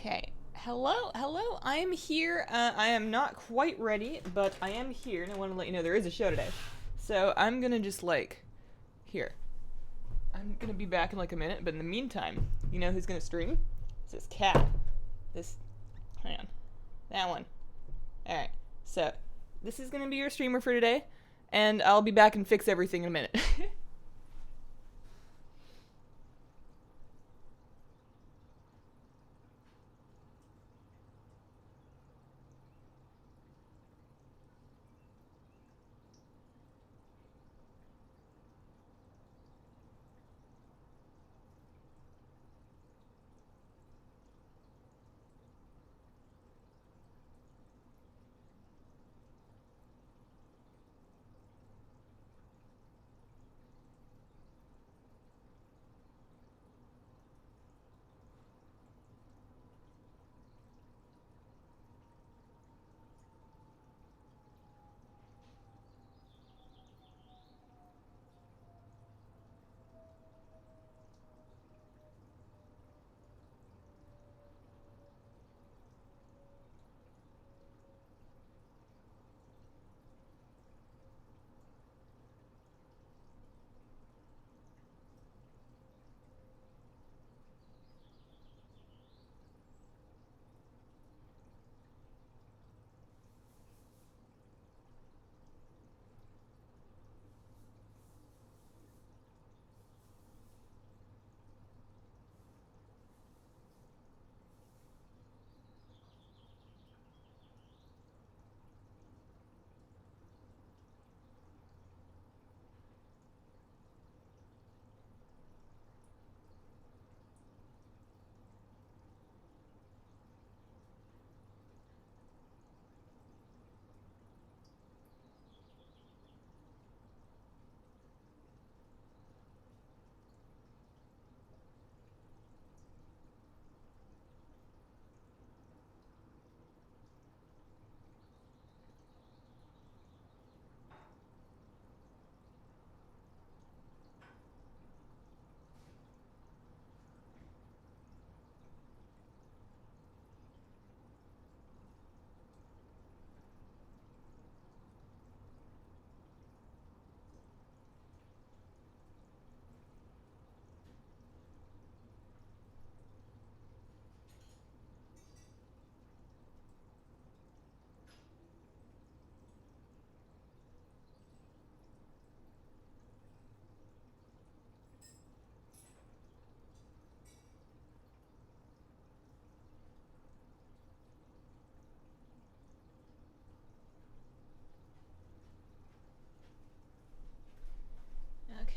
Okay. Hello, I am here. I am not quite ready, but I am here, and I want to let you know there is a show today. So I'm gonna just, here. I'm gonna be back in, a minute, but in the meantime, you know who's gonna stream? It's this cat. Hang on. That one. Alright, so, this is gonna be your streamer for today, and I'll be back and fix everything in a minute.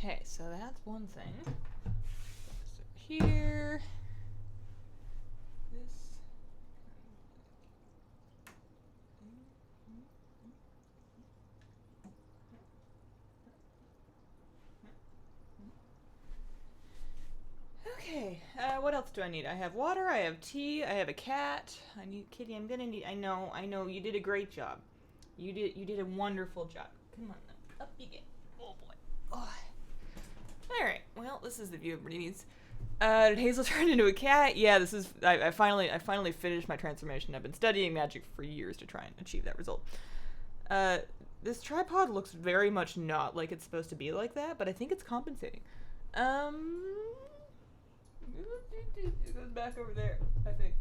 Okay, so that's one thing. So here. This. Okay, what else do I need? I have water, I have tea, I have a cat. I need Kitty. I'm gonna need. I know. You did a great job. You did a wonderful job. Come on, now. Up you get. Oh boy. Oh. All right. Well, this is the view everybody needs. Did Hazel turn into a cat? Yeah, this is. I finally finished my transformation. I've been studying magic for years to try and achieve that result. This tripod looks very much not like it's supposed to be like that, but I think it's compensating. It goes back over there, I think.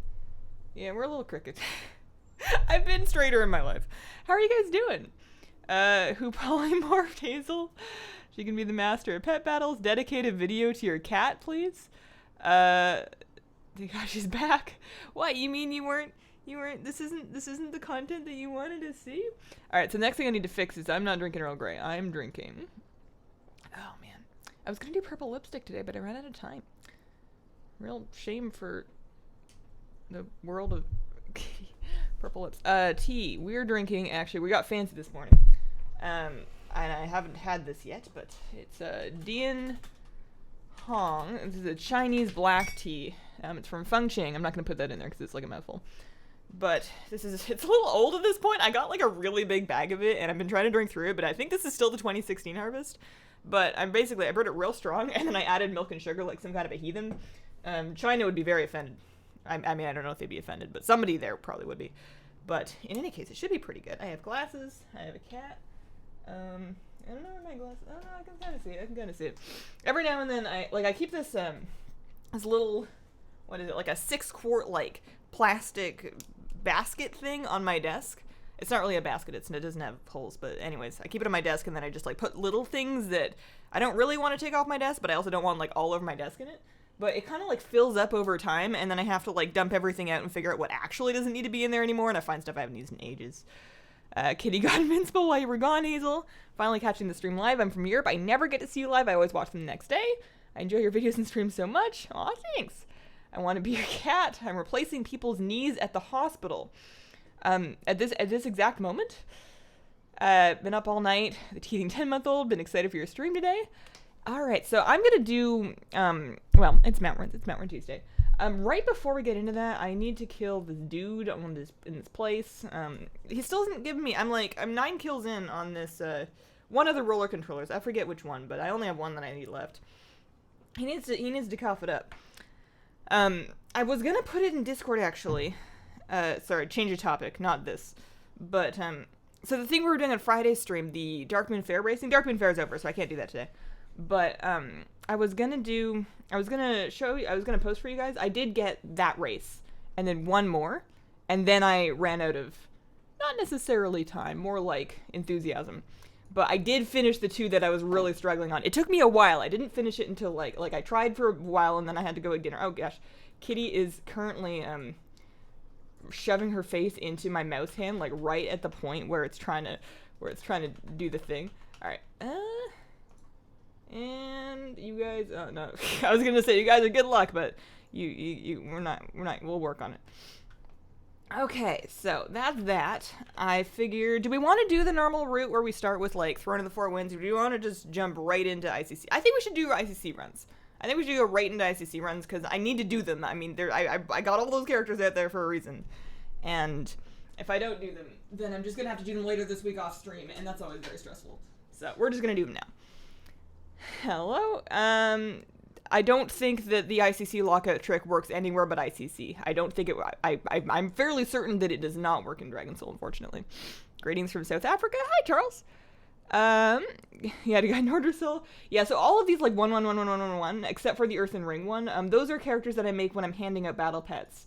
Yeah, we're a little cricket. I've been straighter in my life. How are you guys doing? Who polymorphed Hazel? She can be the master of pet battles. Dedicate a video to your cat, please. Gosh, she's back. What? You mean you weren't? This isn't the content that you wanted to see? All right. So the next thing I need to fix is I'm not drinking Earl Grey. I'm drinking. Oh man, I was gonna do purple lipstick today, but I ran out of time. Real shame for the world of purple lips. Tea. We're drinking. Actually, we got fancy this morning. And I haven't had this yet, but it's Dian Hong. This is a Chinese black tea. It's from Fengqing. I'm not going to put that in there because it's like a mouthful. But it's a little old at this point. I got like a really big bag of it, and I've been trying to drink through it, but I think this is still the 2016 harvest. But I brewed it real strong, and then I added milk and sugar like some kind of a heathen. China would be very offended. I mean, I don't know if they'd be offended, but somebody there probably would be. But in any case, it should be pretty good. I have glasses. I have a cat. I don't know where my glasses. Oh, no, I can kind of see it. I can kind of see it. Every now and then, I keep this this little, what is it, like a 6-quart like plastic basket thing on my desk. It's not really a basket. It doesn't have holes, but anyways, I keep it on my desk, and then I just like put little things that I don't really want to take off my desk, but I also don't want like all over my desk in it. But it kind of like fills up over time, and then I have to like dump everything out and figure out what actually doesn't need to be in there anymore, and I find stuff I haven't used in ages. Kitty got invincible while you were gone, Hazel. Finally catching the stream live. I'm from Europe. I never get to see you live. I always watch them the next day. I enjoy your videos and streams so much. Aw, thanks. I want to be your cat. I'm replacing people's knees at the hospital. At this exact moment. Been up all night. The teething 10-month-old. Been excited for your stream today. All right, so I'm gonna do. Well, it's Mount Run. It's Mount Run Tuesday. Right before we get into that, I need to kill this dude in this place. He still hasn't given me. I'm 9 kills in on this. One of the roller controllers. I forget which one, but I only have one that I need left. He needs to cough it up. I was gonna put it in Discord actually. Sorry, change of topic, not this. But so the thing we were doing on Friday's stream, the Dark Moon Fair racing. Dark Moon Fair is over, so I can't do that today. But I was gonna post for you guys. I did get that race, and then one more, and then I ran out of, not necessarily time, more like enthusiasm. But I did finish the 2 that I was really struggling on. It took me a while. I didn't finish it until like I tried for a while, and then I had to go eat dinner. Oh gosh, Kitty is currently shoving her face into my mouse hand, like right at the point where it's trying to do the thing. All right. And you guys, oh no, I was gonna say you guys are good luck, but we're not, we'll work on it. Okay, so that's that. I figured, do we want to do the normal route where we start with like Throne of the Four Winds, or do you want to just jump right into ICC? I think we should do ICC runs. I think we should go right into ICC runs, because I need to do them. I mean, I got all those characters out there for a reason, and if I don't do them, then I'm just gonna have to do them later this week off stream, and that's always very stressful. So we're just gonna do them now. Hello. I don't think that the ICC lockout trick works anywhere but ICC. I don't think it. I'm fairly certain that it does not work in Dragon Soul, unfortunately. Greetings from South Africa. Hi, Charles. Yeah, the guy Nordersill. Yeah, so all of these like 1, except for the Earthen Ring one. Those are characters that I make when I'm handing out battle pets.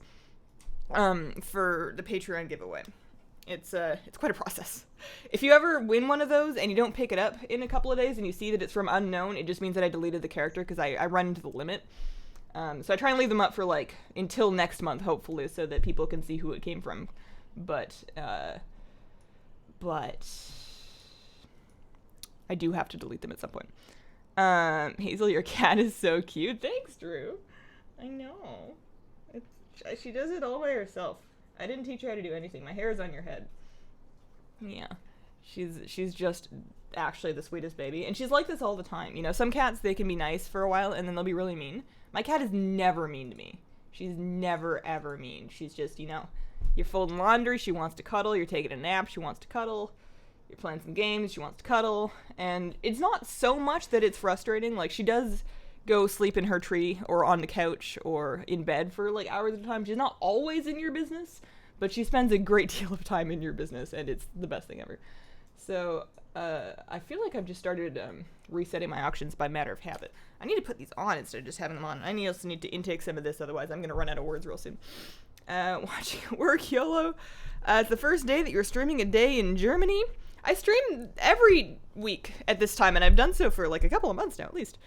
For the Patreon giveaway. It's quite a process. If you ever win one of those and you don't pick it up in a couple of days and you see that it's from unknown, it just means that I deleted the character because I run into the limit. So I try and leave them up for like until next month, hopefully, so that people can see who it came from. But I do have to delete them at some point. Hazel, your cat is so cute. Thanks, Drew. I know. She does it all by herself. I didn't teach her how to do anything. My hair is on your head. Yeah. She's just actually the sweetest baby. And she's like this all the time. You know, some cats, they can be nice for a while and then they'll be really mean. My cat is never mean to me. She's never, ever mean. She's just, you know, you're folding laundry, she wants to cuddle. You're taking a nap, she wants to cuddle. You're playing some games, she wants to cuddle. And it's not so much that it's frustrating. Like, she does go sleep in her tree or on the couch or in bed for like hours at a time. She's not always in your business, but she spends a great deal of time in your business, and it's the best thing ever. So I feel like I've just started resetting my auctions by matter of habit. I need to put these on instead of just having them on. I also need to intake some of this, otherwise I'm going to run out of words real soon. Watching it work, YOLO. It's the first day that you're streaming a day in Germany. I stream every week at this time, and I've done so for like a couple of months now, at least.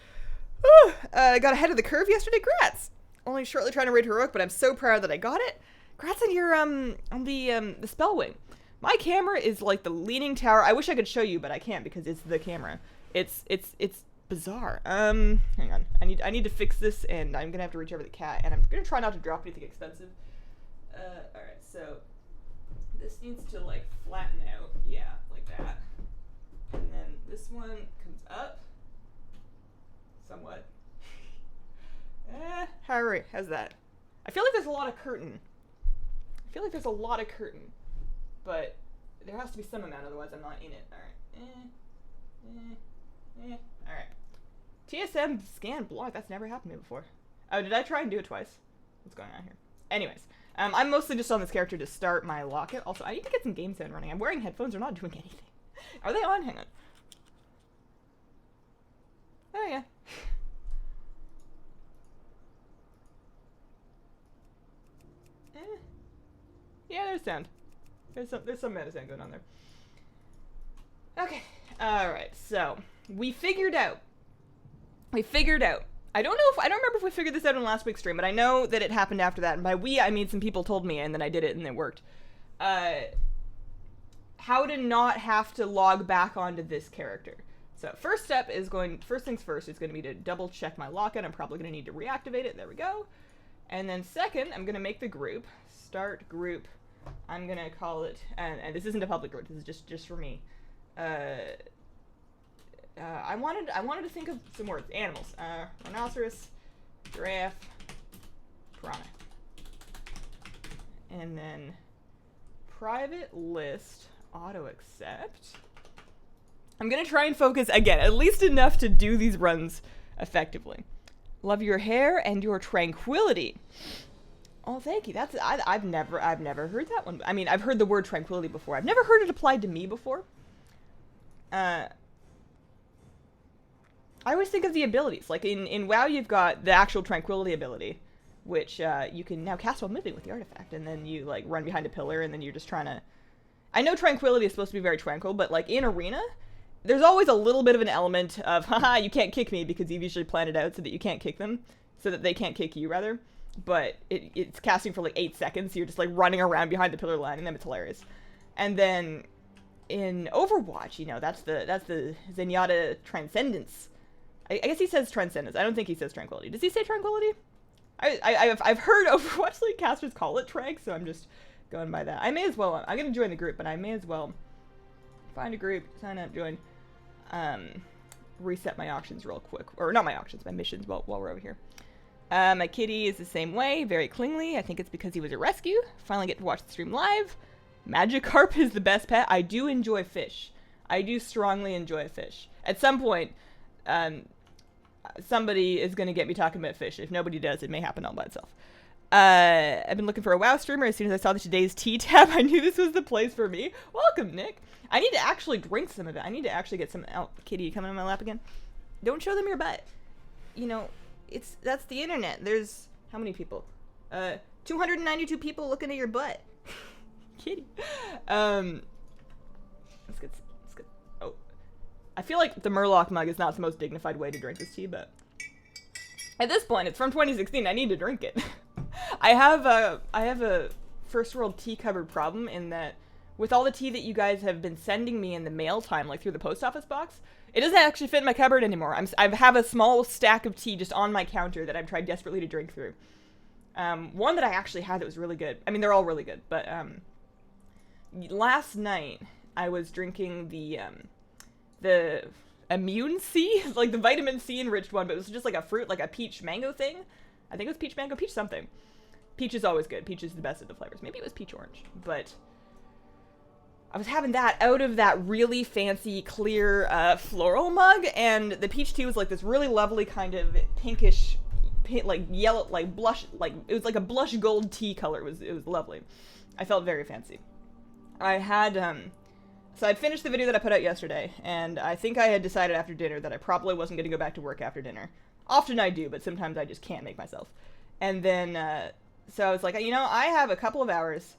I got ahead of the curve yesterday. Grats! Only shortly trying to raid heroic, but I'm so proud that I got it. Grats on your on the spell wing. My camera is like the leaning tower. I wish I could show you, but I can't because it's the camera. It's bizarre. Hang on. I need to fix this, and I'm gonna have to reach over the cat, and I'm gonna try not to drop anything expensive. All right. So this needs to like flatten out. Yeah, like that. And then this one comes up. Somewhat. How's that? I feel like there's a lot of curtain. But there has to be some amount, otherwise I'm not in it. Alright. Alright. TSM scan block. That's never happened to me before. Oh, did I try and do it twice? What's going on here? Anyways, I'm mostly just on this character to start my locket. Also, I need to get some game sound running. I'm wearing headphones. They're not doing anything. Are they on? Hang on. Oh, yeah. Yeah, there's sound. There's some meta sound going on there. Okay. Alright, so we figured out. I don't remember if we figured this out in last week's stream, but I know that it happened after that. And by we, I mean some people told me, and then I did it, and it worked. How to not have to log back onto this character. So first things first is going to be to double check my locket. I'm probably going to need to reactivate it. There we go. And then second, I'm going to make the group. Start group. I'm going to call it, and this isn't a public group, this is just for me. I wanted to think of some words. Animals. Rhinoceros, giraffe, piranha. And then private list, auto accept. I'm gonna try and focus again, at least enough to do these runs effectively. Love your hair and your tranquility. Oh, thank you. I've never heard that one. I mean, I've heard the word tranquility before. I've never heard it applied to me before. I always think of the abilities. Like in WoW, you've got the actual tranquility ability, which you can now cast while moving with the artifact, and then you like run behind a pillar, and then you're just trying to. I know tranquility is supposed to be very tranquil, but like in arena, there's always a little bit of an element of haha, you can't kick me because you've usually planned it out so that you can't kick them, so that they can't kick you rather. But it's casting for like 8 seconds, so you're just like running around behind the pillar lining them. It's hilarious. And then in Overwatch, you know, that's the Zenyatta Transcendence. I guess he says Transcendence. I don't think he says Tranquility. Does he say Tranquility? I've heard Overwatch League casters call it Trank, so I'm just going by that. I may as well. I'm gonna join the group, but I may as well find a group, sign up, join, reset my auctions real quick, or not my auctions, my missions while we're over here. My kitty is the same way, very clingly. I think it's because he was a rescue. Finally get to watch the stream live. Magikarp is the best pet. I do enjoy fish. I do strongly enjoy fish. At some point, somebody is going to get me talking about fish. If nobody does, it may happen all by itself. I've been looking for a WoW streamer. As soon as I saw today's tea tab, I knew this was the place for me. Welcome, Nick. I need to actually drink some of it. I need to actually get some... Oh, kitty, coming on my lap again? Don't show them your butt. You know... That's the internet. There's how many people? 292 people looking at your butt. Kitty. Let's get. Oh, I feel like the Murloc mug is not the most dignified way to drink this tea, but at this point, it's from 2016. I need to drink it. I have a first world tea cupboard problem in that with all the tea that you guys have been sending me in the mail time, like through the post office box. It doesn't actually fit in my cupboard anymore. I have a small stack of tea just on my counter that I've tried desperately to drink through. One that I actually had that was really good. I mean, they're all really good, but last night I was drinking the Immune C, like the vitamin C enriched one, but it was just like a fruit, like a peach mango thing. I think it was peach mango, peach something. Peach is always good. Peach is the best of the flavors. Maybe it was peach orange, but... I was having that out of that really fancy, clear, floral mug, and the peach tea was like this really lovely kind of pinkish, like yellow, like blush, like it was like a blush gold tea color. It was lovely. I felt very fancy. I had, so I'd finished the video that I put out yesterday, and I think I had decided after dinner that I probably wasn't going to go back to work after dinner. Often I do, but sometimes I just can't make myself. And then, so I was like, you know, I have a couple of hours.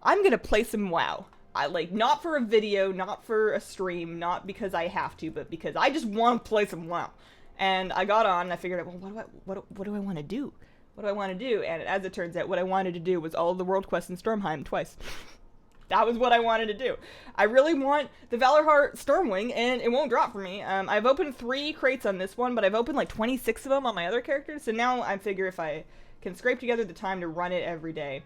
I'm going to play some WoW. Not for a video, not for a stream, not because I have to, but because I just want to play some WoW. And I got on and I figured out, well, what do I want to do? What do I want to do? And as it turns out, what I wanted to do was all of the world quests in Stormheim twice. That was what I wanted to do. I really want the Valorheart Stormwing, and it won't drop for me. I've opened 3 crates on this one, but I've opened like 26 of them on my other characters, so now I figure if I can scrape together the time to run it every day,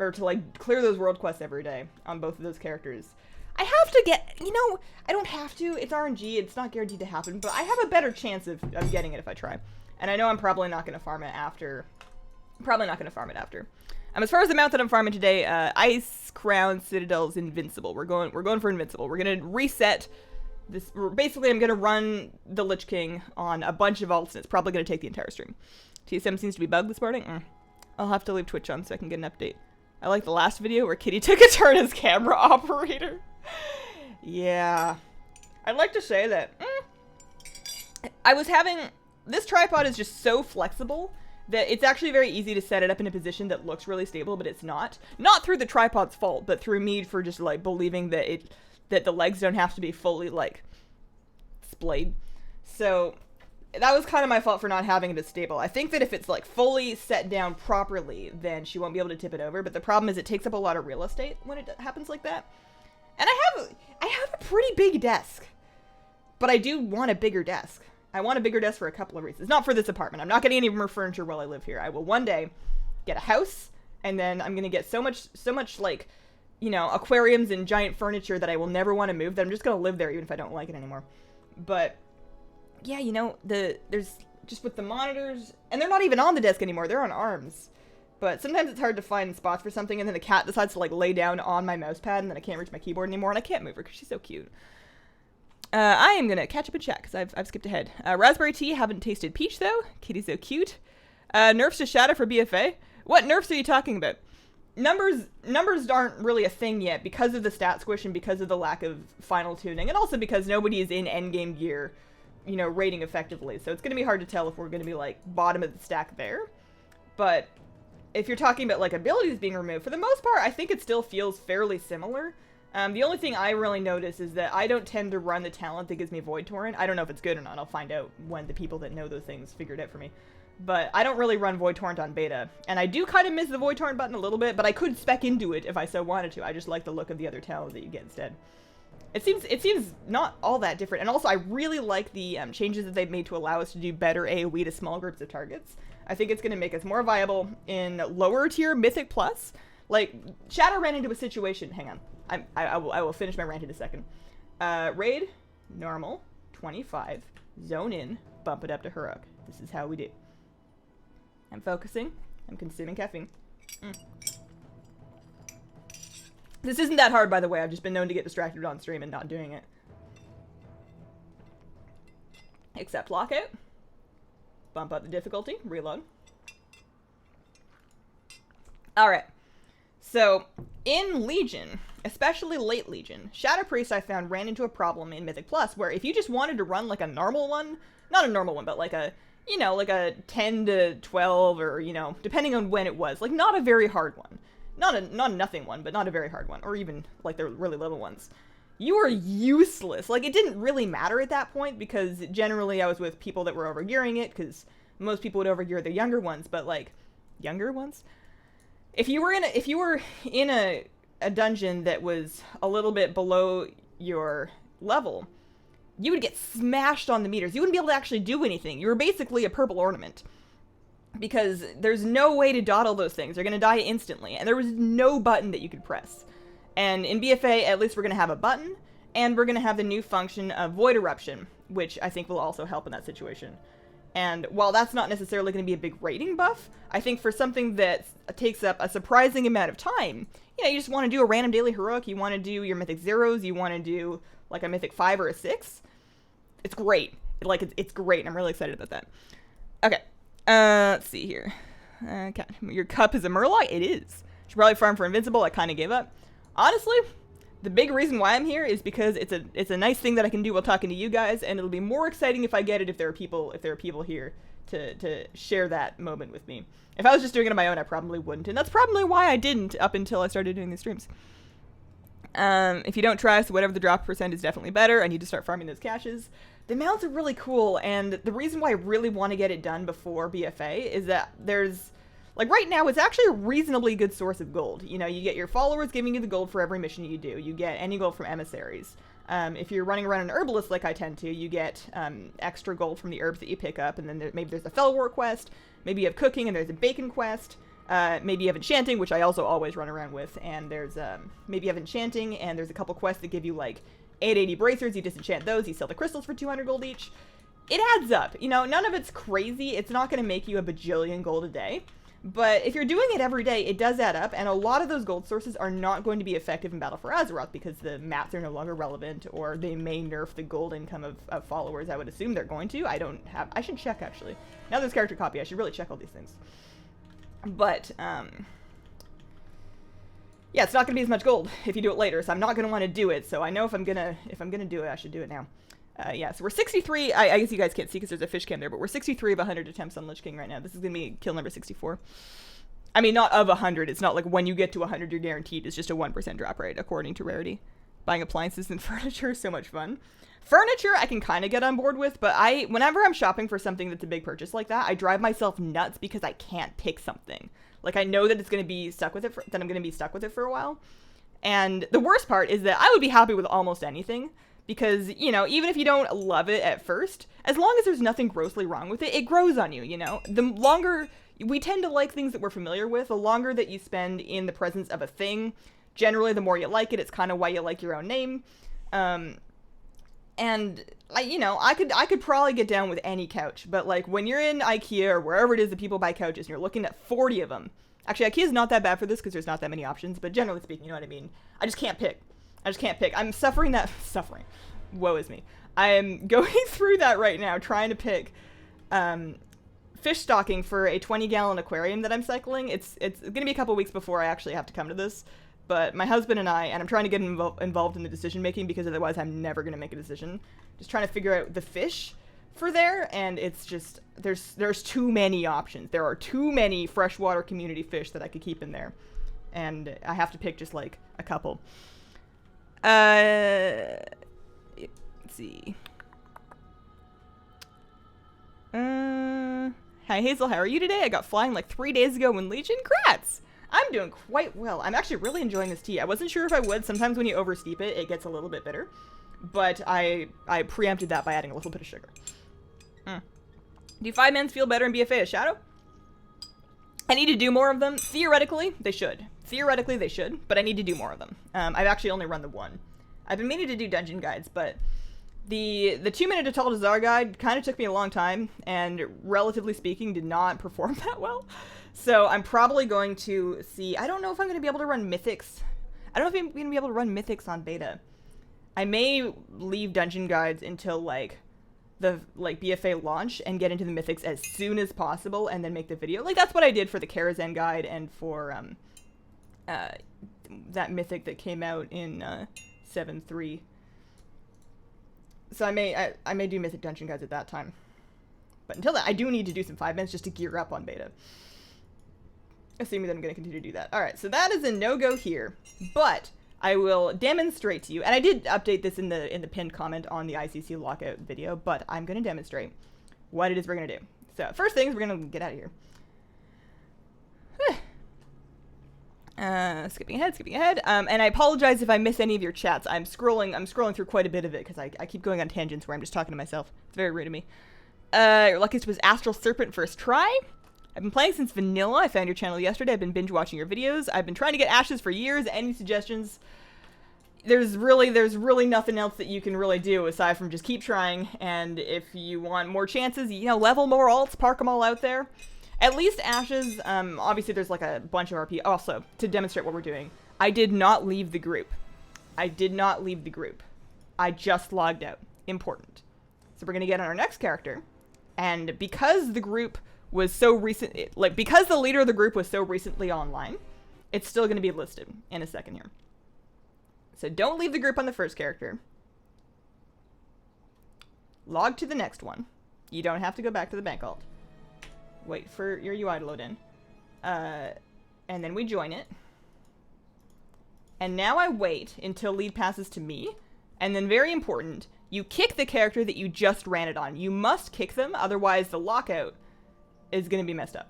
or to, like, clear those world quests every day on both of those characters. I have to get, you know, I don't have to. It's RNG. It's not guaranteed to happen, but I have a better chance of getting it if I try. And I know I'm probably not going to farm it after. As far as the mount that I'm farming today, Ice Crown Citadel's Invincible. We're going for Invincible. We're going to reset this. Basically, I'm going to run the Lich King on a bunch of alts, and it's probably going to take the entire stream. TSM seems to be bugged this morning. I'll have to leave Twitch on so I can get an update. I like the last video where Kitty took a turn as camera operator. Yeah. I'd like to say that I was having... This tripod is just so flexible that it's actually very easy to set it up in a position that looks really stable, but it's not. Not through the tripod's fault, but through me for just, like, believing that that the legs don't have to be fully, like, splayed. So, that was kind of my fault for not having it as stable. I think that if it's, like, fully set down properly, then she won't be able to tip it over, but the problem is it takes up a lot of real estate when it happens like that. And I have a pretty big desk, but I do want a bigger desk. I want a bigger desk for a couple of reasons. Not for this apartment. I'm not getting any more furniture while I live here. I will one day get a house, and then I'm gonna get so much like, you know, aquariums and giant furniture that I will never want to move, that I'm just gonna live there even if I don't like it anymore. But yeah, you know, there's just with the monitors, and they're not even on the desk anymore. They're on arms. But sometimes it's hard to find spots for something, and then the cat decides to like lay down on my mouse pad, and then I can't reach my keyboard anymore, and I can't move her because she's so cute. I am gonna catch up and chat, because I've skipped ahead. Raspberry tea, haven't tasted peach, though. Kitty's so cute. Nerfs to Shadow for BFA. What nerfs are you talking about? Numbers aren't really a thing yet, because of the stat squish and because of the lack of final tuning, and also because nobody is in endgame gear, you know, rating effectively. So it's gonna be hard to tell if we're gonna be, like, bottom of the stack there. But if you're talking about, like, abilities being removed, for the most part, I think it still feels fairly similar. The only thing I really notice is that I don't tend to run the talent that gives me Void Torrent. I don't know if it's good or not. I'll find out when the people that know those things figure it out for me. But I don't really run Void Torrent on beta. And I do kind of miss the Void Torrent button a little bit, but I could spec into it if I so wanted to. I just like the look of the other talent that you get instead. It seems not all that different. And also, I really like the changes that they've made to allow us to do better AoE to small groups of targets. I think it's going to make us more viable in lower tier Mythic Plus. Like, Shadow ran into a situation. Hang on. I will finish my rant in a second. Raid, normal, 25, zone in, bump it up to Heroic. This is how we do. I'm focusing. I'm consuming caffeine. This isn't that hard, by the way. I've just been known to get distracted on stream and not doing it. Accept lockout. Bump up the difficulty. Reload. Alright. So, in Legion, especially late Legion, Shadow Priest I found ran into a problem in Mythic Plus, where if you just wanted to run like a normal one, not a normal one, but like a, you know, like a 10 to 12, or, you know, depending on when it was, like not a very hard one. Not a nothing one, but not a very hard one, or even like the really little ones. You were useless. Like, it didn't really matter at that point, because generally I was with people that were overgearing it, because most people would overgear the younger ones, but like, younger ones? If you were in a dungeon that was a little bit below your level, you would get smashed on the meters. You wouldn't be able to actually do anything. You were basically a purple ornament. Because there's no way to dawdle those things. They're going to die instantly. And there was no button that you could press. And in BFA, at least we're going to have a button. And we're going to have the new function of Void Eruption, which I think will also help in that situation. And while that's not necessarily going to be a big rating buff, I think for something that takes up a surprising amount of time, you know, you just want to do a random daily heroic, you want to do your mythic zeros, you want to do like a mythic 5 or a 6, it's great. Like, it's great, and I'm really excited about that. Okay, let's see here. Okay, your cup is a Murloc? It is. Should probably farm for Invincible, I kind of gave up. Honestly, the big reason why I'm here is because it's a nice thing that I can do while talking to you guys, and it'll be more exciting if I get it if there are people here to share that moment with me. If I was just doing it on my own, I probably wouldn't, and that's probably why I didn't up until I started doing these streams. If you don't try, so whatever the drop percent is definitely better. I need to start farming those caches. The mounts are really cool, and the reason why I really want to get it done before BFA is that there's, like, right now, it's actually a reasonably good source of gold. You know, you get your followers giving you the gold for every mission you do. You get any gold from emissaries. If you're running around an herbalist like I tend to, you get extra gold from the herbs that you pick up, and then maybe there's a Fellwar quest, maybe you have cooking, and there's a bacon quest, maybe you have enchanting, which I also always run around with, and there's, maybe you have enchanting, and there's a couple quests that give you, like, 880 bracers, you disenchant those, you sell the crystals for 200 gold each. It adds up, you know, none of it's crazy, it's not going to make you a bajillion gold a day. But if you're doing it every day, it does add up, and a lot of those gold sources are not going to be effective in Battle for Azeroth because the mats are no longer relevant, or they may nerf the gold income of followers. I would assume they're going to. I should check, actually. Now there's character copy, I should really check all these things. But, yeah, it's not going to be as much gold if you do it later, so I'm not going to want to do it. So I know if I'm gonna do it, I should do it now. Yeah, so we're 63. I guess you guys can't see because there's a fish cam there, but we're 63 of 100 attempts on Lich King right now. This is going to be kill number 64. I mean, not of 100. It's not like when you get to 100, you're guaranteed. It's just a 1% drop rate, according to Rarity. Buying appliances and furniture is so much fun. Furniture, I can kind of get on board with, but whenever I'm shopping for something that's a big purchase like that, I drive myself nuts because I can't pick something. Like, I know that it's going to be stuck with it, that I'm going to be stuck with it for a while. And the worst part is that I would be happy with almost anything because, you know, even if you don't love it at first, as long as there's nothing grossly wrong with it, it grows on you, you know? The longer, we tend to like things that we're familiar with, the longer that you spend in the presence of a thing, generally the more you like it. It's kind of why you like your own name. And you know, I could probably get down with any couch, but like when you're in IKEA or wherever it is that people buy couches and you're looking at 40 of them, actually IKEA's not that bad for this because there's not that many options, but generally speaking, you know what I mean? I just can't pick. I'm suffering. Woe is me. I am going through that right now, trying to pick fish stocking for a 20-gallon aquarium that I'm cycling. It's going to be a couple weeks before I actually have to come to this. But my husband and I'm trying to get involved in the decision making because otherwise I'm never going to make a decision. Just trying to figure out the fish for there, and it's just, there's too many options. There are too many freshwater community fish that I could keep in there. And I have to pick just like a couple. Let's see. Hi Hazel, how are you today? I got flying like 3 days ago when Legion. Congrats! I'm doing quite well. I'm actually really enjoying this tea. I wasn't sure if I would. Sometimes when you oversteep it, it gets a little bit bitter. But I preempted that by adding a little bit of sugar. Do 5 men's feel better in BFA as Shadow? I need to do more of them. Theoretically, they should. But I need to do more of them. I've actually only run the one. I've been meaning to do dungeon guides, but the 2-minute Untitled Chapter guide kind of took me a long time, and relatively speaking, did not perform that well. So I'm probably going to see, I don't know if I'm going to be able to run Mythics. I don't know if I'm going to be able to run Mythics on beta. I may leave dungeon guides until like the BFA launch and get into the Mythics as soon as possible and then make the video. Like that's what I did for the Karazhan guide and for that Mythic that came out in 7.3. So I may do Mythic dungeon guides at that time. But until then, I do need to do some 5 minutes just to gear up on beta. Assuming that I'm going to continue to do that. Alright, so that is a no-go here. But I will demonstrate to you, and I did update this in the pinned comment on the ICC lockout video, but I'm going to demonstrate what it is we're going to do. So, first things, we're going to get out of here. Skipping ahead. And I apologize if I miss any of your chats. I'm scrolling through quite a bit of it, because I keep going on tangents where I'm just talking to myself. It's very rude of me. Your luckiest was Astral Serpent first try. I've been playing since vanilla. I found your channel yesterday. I've been binge watching your videos. I've been trying to get ashes for years. Any suggestions? There's really nothing else that you can really do aside from just keep trying. And if you want more chances, you know, level more alts, park them all out there. At least ashes. Obviously there's like a bunch of RP. Also, to demonstrate what we're doing, I did not leave the group. I just logged out. Important. So we're gonna get on our next character, and because the group was so recent, because the leader of the group was so recently online, it's still going to be listed in a second here. So don't leave the group on the first character. Log to the next one. You don't have to go back to the bank alt. Wait for your UI to load in. And then we join it. And now I wait until lead passes to me. And then very important, you kick the character that you just ran it on. You must kick them, otherwise the lockout is going to be messed up.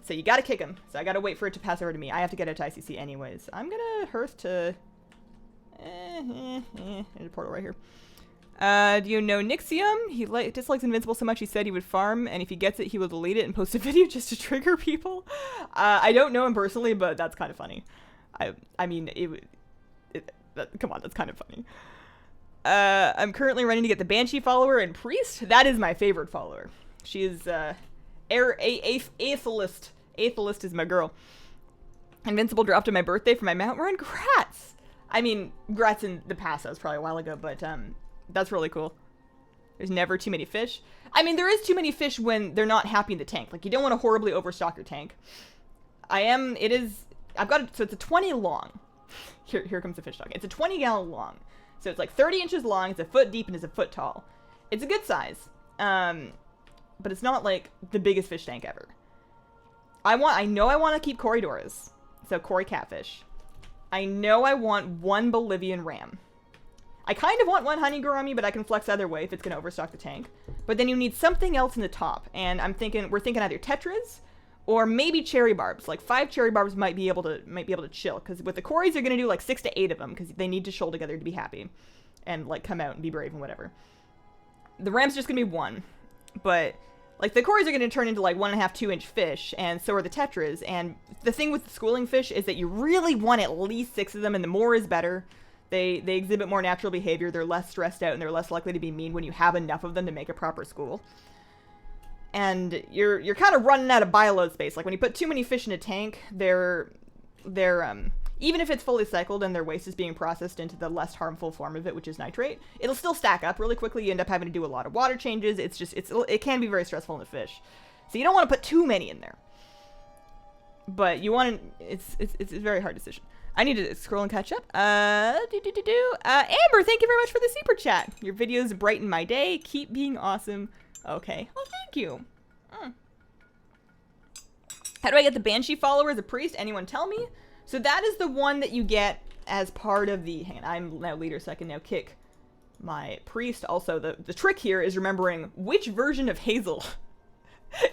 So you got to kick him. So I got to wait for it to pass over to me. I have to get it to ICC anyways. I'm going to hearth to... There's a portal right here. Do you know Nixium? He dislikes Invincible so much he said he would farm, and if he gets it, he will delete it and post a video just to trigger people. I don't know him personally, but that's kind of funny. I mean, come on, that's kind of funny. I'm currently running to get the Banshee follower and Priest. That is my favorite follower. She is, Aethelist. Aethelist is my girl. Invincible dropped on my birthday for my Mount Run. Grats! I mean, grats in the past. That was probably a while ago, but, that's really cool. There's never too many fish. I mean, there is too many fish when they're not happy in the tank. Like, you don't want to horribly overstock your tank. I've got it, so it's a 20 long. Here comes the fish talk. It's a 20-gallon long. So it's like 30 inches long, it's a foot deep, and it's a foot tall. It's a good size. But it's not like the biggest fish tank ever. I know I want to keep Corydoras. So Cory catfish. I know I want one Bolivian ram. I kind of want one honey gourami, but I can flex either way if it's going to overstock the tank. But then you need something else in the top. And we're thinking either tetras or maybe cherry barbs. Like 5 cherry barbs might be able to chill. Because with the Corys, they're going to do like 6 to 8 of them because they need to shoal together to be happy. And like come out and be brave and whatever. The ram's just going to be 1. But like the Corys are going to turn into like 1.5, 2-inch fish. And so are the tetras. And the thing with the schooling fish is that you really want at least 6 of them. And the more is better. They exhibit more natural behavior, they're less stressed out, and they're less likely to be mean when you have enough of them to make a proper school. And you're kind of running out of bioload space. Like when you put too many fish in a tank, they're even if it's fully cycled and their waste is being processed into the less harmful form of it, which is nitrate, it'll still stack up really quickly. You end up having to do a lot of water changes. It can be very stressful in the fish. So you don't want to put too many in there. But you want to, it's a very hard decision. I need to scroll and catch up. Amber, thank you very much for the super chat. Your videos brighten my day. Keep being awesome. Okay. Well, thank you. How do I get the Banshee follower as a priest? Anyone tell me? So that is the one that you get as part of the... Hang on, I'm now leader, so I can now kick my priest. Also, the trick here is remembering which version of Hazel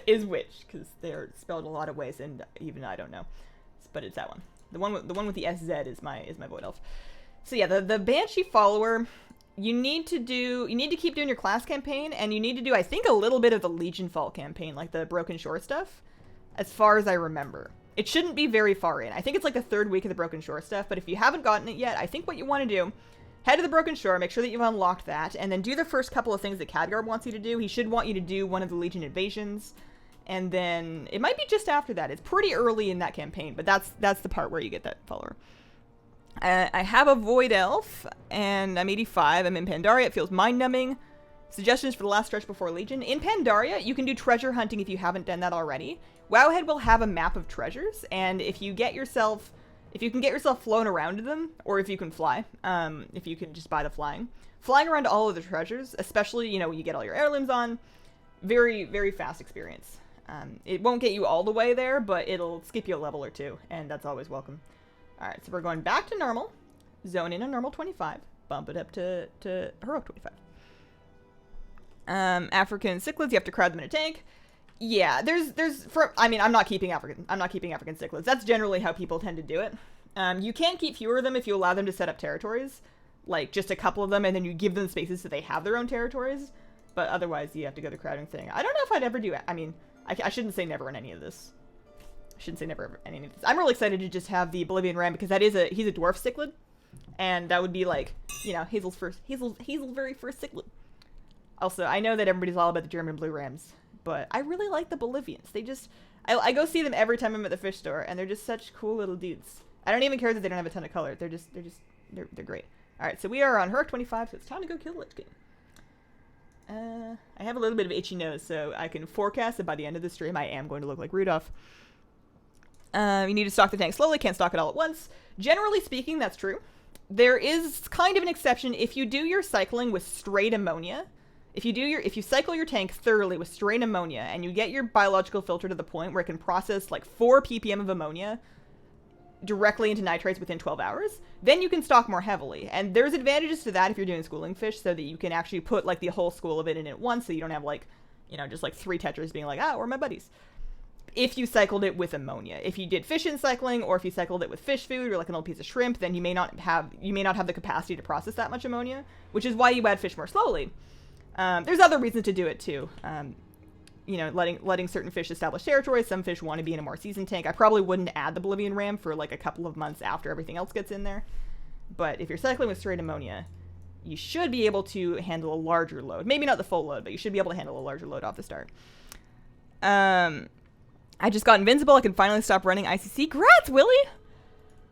is which, because they're spelled a lot of ways, and even I don't know. But it's that one. The one with the SZ is my VoD elf. So yeah, the Banshee follower, you need to keep doing your class campaign, and you need to do, I think, a little bit of the Legion Fall campaign, like the Broken Shore stuff, as far as I remember. It shouldn't be very far in. I think it's like the 3rd week of the Broken Shore stuff, but if you haven't gotten it yet, I think what you want to do, head to the Broken Shore, make sure that you've unlocked that, and then do the first couple of things that Khadgar wants you to do. He should want you to do one of the Legion invasions. And then it might be just after that. It's pretty early in that campaign, but that's the part where you get that follower. I have a Void Elf, and I'm 85. I'm in Pandaria. It feels mind-numbing. Suggestions for the last stretch before Legion. In Pandaria, you can do treasure hunting if you haven't done that already. Wowhead will have a map of treasures, and if you can get yourself flown around to them, or if you can fly, if you can just buy the flying around to all of the treasures, especially, you get all your heirlooms on, very, very fast experience. It won't get you all the way there, but it'll skip you a level or 2, and that's always welcome. Alright, so we're going back to normal, zone in a normal 25, bump it up to heroic 25. African cichlids, you have to crowd them in a tank. Yeah, I'm not keeping African cichlids. That's generally how people tend to do it. You can keep fewer of them if you allow them to set up territories, like just a couple of them, and then you give them spaces so they have their own territories, but otherwise you have to go the crowding thing. I don't know if I'd ever do it. I shouldn't say never in any of this. I'm really excited to just have the Bolivian ram because he's a dwarf cichlid, and that would be like, Hazel's very first cichlid. Also, I know that everybody's all about the German blue rams, but I really like the Bolivians. I go see them every time I'm at the fish store, and they're just such cool little dudes. I don't even care that they don't have a ton of color. They're great. All right, so we are on heroic 25, so it's time to go kill the Lich King. I have a little bit of itchy nose, so I can forecast that by the end of the stream, I am going to look like Rudolph. You need to stock the tank slowly, can't stock it all at once. Generally speaking, that's true. There is kind of an exception if you do your cycling with straight ammonia. If you cycle your tank thoroughly with straight ammonia, and you get your biological filter to the point where it can process like 4 ppm of ammonia directly into nitrates within 12 hours, then you can stock more heavily. And there's advantages to that if you're doing schooling fish, so that you can actually put like the whole school of it in at once, so you don't have like, just like 3 tetras being like, we're my buddies. If you cycled it with ammonia. If you did fission cycling, or if you cycled it with fish food or like an old piece of shrimp, then you may not have the capacity to process that much ammonia, which is why you add fish more slowly. There's other reasons to do it too. Letting certain fish establish territories. Some fish want to be in a more seasoned tank. I probably wouldn't add the Bolivian ram for like a couple of months after everything else gets in there. But if you're cycling with straight ammonia, you should be able to handle a larger load. Maybe not the full load, but you should be able to handle a larger load off the start. I just got invincible. I can finally stop running ICC. Grats, Willie!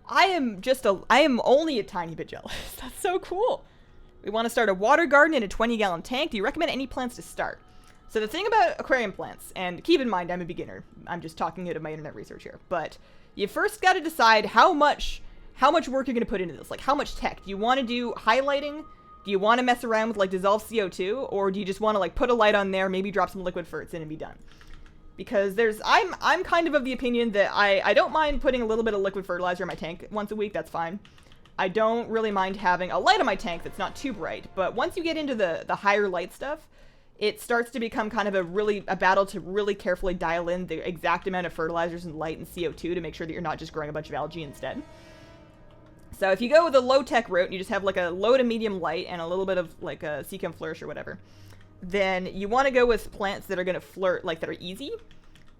I am only a tiny bit jealous. That's so cool. We want to start a water garden in a 20-gallon tank. Do you recommend any plants to start? So the thing about aquarium plants, and keep in mind I'm a beginner, I'm just talking out of my internet research here, but you first got to decide how much work you're going to put into this. Like, how much tech. Do you want to do highlighting? Do you want to mess around with, like, dissolved CO2? Or do you just want to, like, put a light on there, maybe drop some liquid ferts in and be done? Because I'm kind of the opinion that I don't mind putting a little bit of liquid fertilizer in my tank once a week. That's fine. I don't really mind having a light on my tank that's not too bright. But once you get into the higher light stuff, it starts to become kind of a battle to really carefully dial in the exact amount of fertilizers and light and CO2 to make sure that you're not just growing a bunch of algae instead. So if you go with a low-tech route, and you just have like a low to medium light and a little bit of like a Seachem Flourish or whatever, then you want to go with plants that are going to flirt, like that are easy.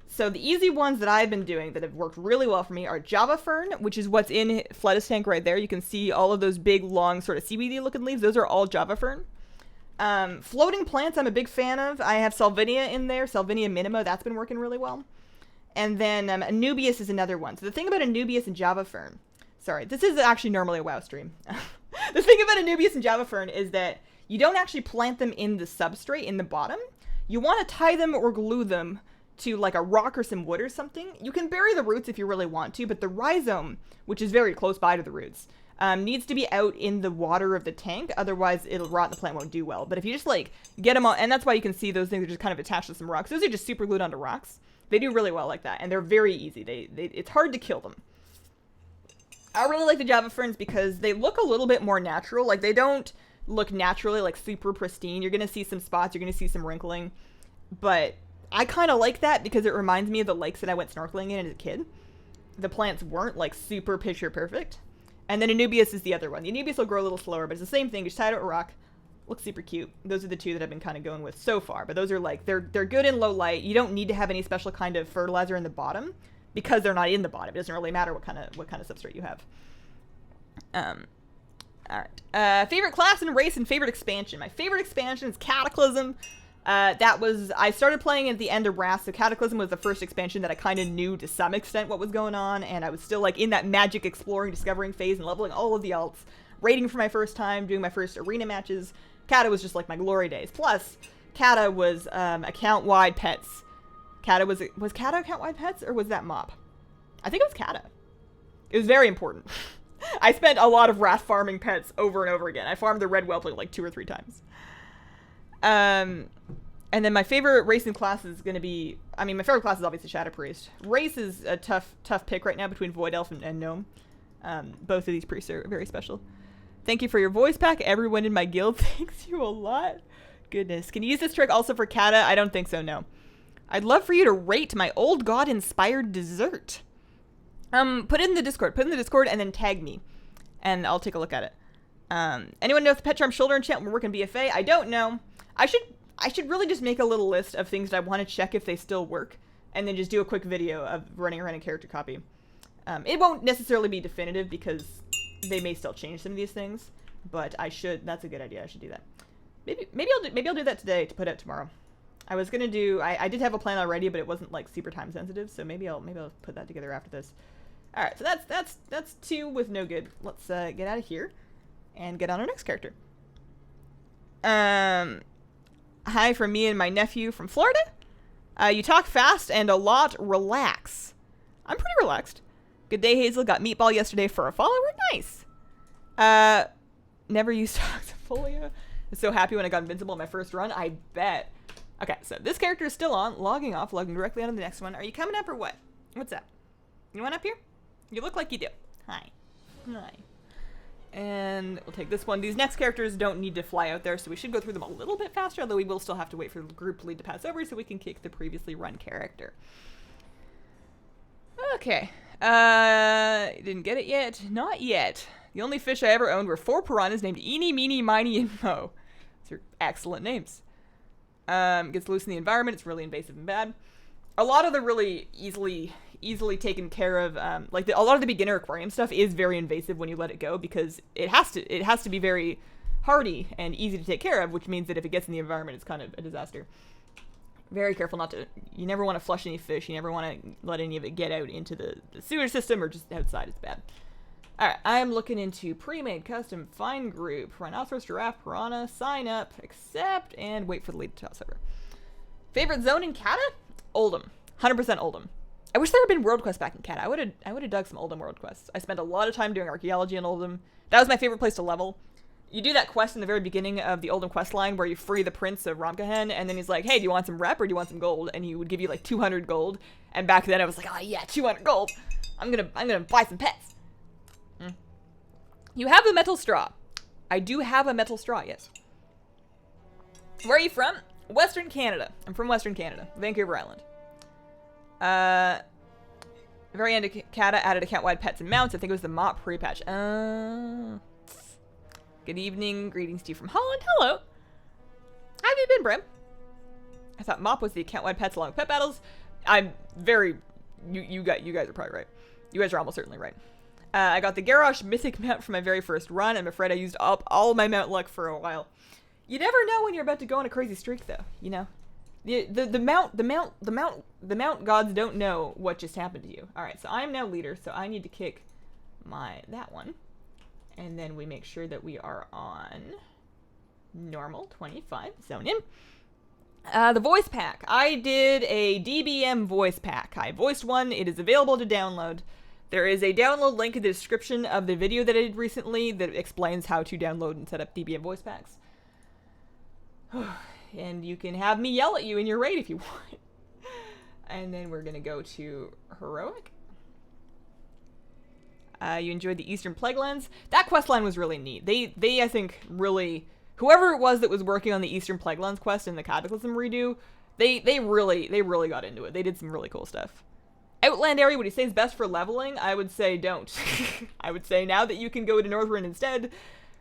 So the easy ones that I've been doing that have worked really well for me are Java Fern, which is what's in Fletus tank right there. You can see all of those big, long, sort of seaweedy looking leaves. Those are all Java Fern. Floating plants I'm a big fan of. I have Salvinia in there, Salvinia minima. That's been working really well. And then Anubias is another one. So the thing about Anubias and Java Fern, sorry, this is actually normally a WoW stream. The thing about Anubias and Java Fern is that you don't actually plant them in the substrate in the bottom. You want to tie them or glue them to like a rock or some wood or something. You can bury the roots if you really want to, but the rhizome, which is very close by to the roots, needs to be out in the water of the tank. Otherwise, it'll rot and the plant won't do well. But if you just like get them on, and that's why you can see those things are just kind of attached to some rocks. Those are just super glued onto rocks. They do really well like that, and they're very easy. It's hard to kill them. I really like the Java Ferns because they look a little bit more natural. Like, they don't look naturally, like, super pristine. You're going to see some spots. You're going to see some wrinkling. But I kind of like that because it reminds me of the lakes that I went snorkeling in as a kid. The plants weren't, like, super picture perfect. And then Anubias is the other one. The Anubias will grow a little slower, but it's the same thing. Just tie it to a rock. Looks super cute. Those are the two that I've been kind of going with so far. But those are, like, they're good in low light. You don't need to have any special kind of fertilizer in the bottom, because they're not in the bottom. It doesn't really matter what kind of substrate you have. Alright. Favorite class and race and favorite expansion. My favorite expansion is Cataclysm. I started playing at the end of Wrath, so Cataclysm was the first expansion that I kind of knew to some extent what was going on, and I was still like in that magic exploring, discovering phase and leveling all of the alts, raiding for my first time, doing my first arena matches. Kata was just like my glory days. Plus, Kata was account-wide pets. Was Kata account-wide pets, or was that Mop? I think it was Kata. It was very important. I spent a lot of Wrath farming pets over and over again. I farmed the Red Whelpling like 2 or 3 times. And then my favorite race and class is going to be... I mean, my favorite class is obviously Shadow Priest. Race is a tough pick right now between Void Elf and Gnome. Both of these priests are very special. Thank you for your voice pack. Everyone in my guild thanks you a lot. Goodness. Can you use this trick also for Kata? I don't think so, no. I'd love for you to rate my old god-inspired dessert. Put it in the Discord. Put it in the Discord and then tag me. And I'll take a look at it. Anyone know if the Pet Charm Shoulder enchant will work in BFA? I don't know. I should really just make a little list of things that I want to check if they still work. And then just do a quick video of running around a character copy. It won't necessarily be definitive because they may still change some of these things. But I should. That's a good idea. I should do that. Maybe I'll do that today to put out tomorrow. I was gonna do. I did have a plan already, but it wasn't like super time sensitive. So maybe I'll put that together after this. All right. So that's 2 with no good. Let's get out of here and get on our next character. Hi from me and my nephew from Florida. You talk fast and a lot. Relax. I'm pretty relaxed. Good day, Hazel. Got meatball yesterday for a follower. Nice. Never used Toxofolia. I was so happy when I got invincible in my first run. I bet. Okay, so this character is still on, logging off, logging directly onto the next one. Are you coming up or what? What's up? You want up here? You look like you do. Hi. Hi. And we'll take this one. These next characters don't need to fly out there, so we should go through them a little bit faster, although we will still have to wait for the group lead to pass over so we can kick the previously run character. Okay. Didn't get it yet? Not yet. The only fish I ever owned were 4 piranhas named Eeny, Meeny, Miny, and Mo. Those are excellent names. Gets loose in the environment. It's really invasive and bad. A lot of the really easily taken care of, a lot of the beginner aquarium stuff is very invasive when you let it go because it has to be very hardy and easy to take care of, which means that if it gets in the environment, it's kind of a disaster. Very careful you never want to flush any fish. You never want to let any of it get out into the sewer system or just outside. It's bad. Alright, I'm looking into pre-made custom find group, rhinoceros, giraffe, piranha, sign up, accept, and wait for the lead to toss over. Favorite zone in Kata? Oldham. 100% Oldham. I wish there had been world quests back in Kata. I would have dug some Oldham world quests. I spent a lot of time doing archaeology in Oldham. That was my favorite place to level. You do that quest in the very beginning of the Oldham quest line where you free the prince of Ramkahen, and then he's like, hey, do you want some rep or do you want some gold? And he would give you like 200 gold. And back then I was like, oh yeah, 200 gold. I'm gonna buy some pets. You have a metal straw. I do have a metal straw, yes. Where are you from? Western Canada. I'm from Western Canada, Vancouver Island. Very end of Kata added account-wide pets and mounts. I think it was the mop pre-patch. Good evening. Greetings to you from Holland. Hello. How have you been, Brim? I thought mop was the account-wide pets along with pet battles. I'm very... You guys are probably right. You guys are almost certainly right. I got the Garrosh Mythic mount for my very first run. I'm afraid I used up all my mount luck for a while. You never know when you're about to go on a crazy streak, though. You know, the mount gods don't know what just happened to you. All right, so I'm now leader, so I need to kick that one, and then we make sure that we are on normal 25 zone in. The voice pack. I did a DBM voice pack. I voiced one. It is available to download. There is a download link in the description of the video that I did recently that explains how to download and set up DBM voice packs. And you can have me yell at you in your raid if you want. And then we're going to go to Heroic. You enjoyed the Eastern Plaguelands. That quest line was really neat. They I think, really... Whoever it was that was working on the Eastern Plaguelands quest in the Cataclysm redo, they really got into it. They did some really cool stuff. Outland area, would you say is best for leveling? I would say don't. I would say now that you can go to Northrend instead,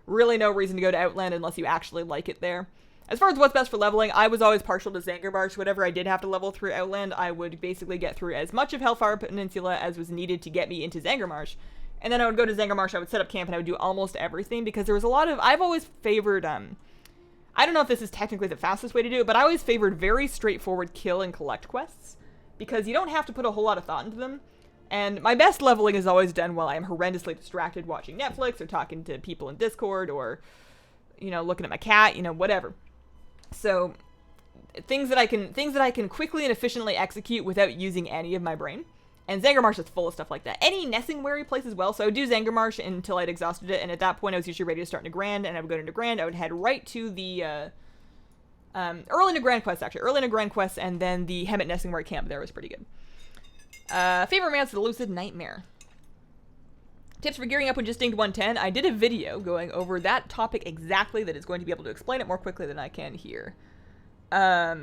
really no reason to go to Outland unless you actually like it there. As far as what's best for leveling, I was always partial to Zangarmarsh. Whatever I did have to level through Outland, I would basically get through as much of Hellfire Peninsula as was needed to get me into Zangarmarsh. And then I would go to Zangarmarsh, I would set up camp, and I would do almost everything, because there was a lot of... I've always favored, I don't know if this is technically the fastest way to do it, but I always favored very straightforward kill and collect quests, because you don't have to put a whole lot of thought into them. And my best leveling is always done while I am horrendously distracted watching Netflix, or talking to people in Discord, or, you know, looking at my cat, you know, whatever. So, things that I can quickly and efficiently execute without using any of my brain. And Zangarmarsh is full of stuff like that. Any Nessingwary place as well. So I would do Zangarmarsh until I'd exhausted it, and at that point I was usually ready to start Nagrand, and I would go to Nagrand. I would head right to the early Nagrand quest, actually. Early Nagrand quest, and then the Hemet Nessingwary camp there was pretty good. Favorite mounts, the Lucid Nightmare. Tips for gearing up with Distinct 110. I did a video going over that topic exactly that is going to be able to explain it more quickly than I can here. Got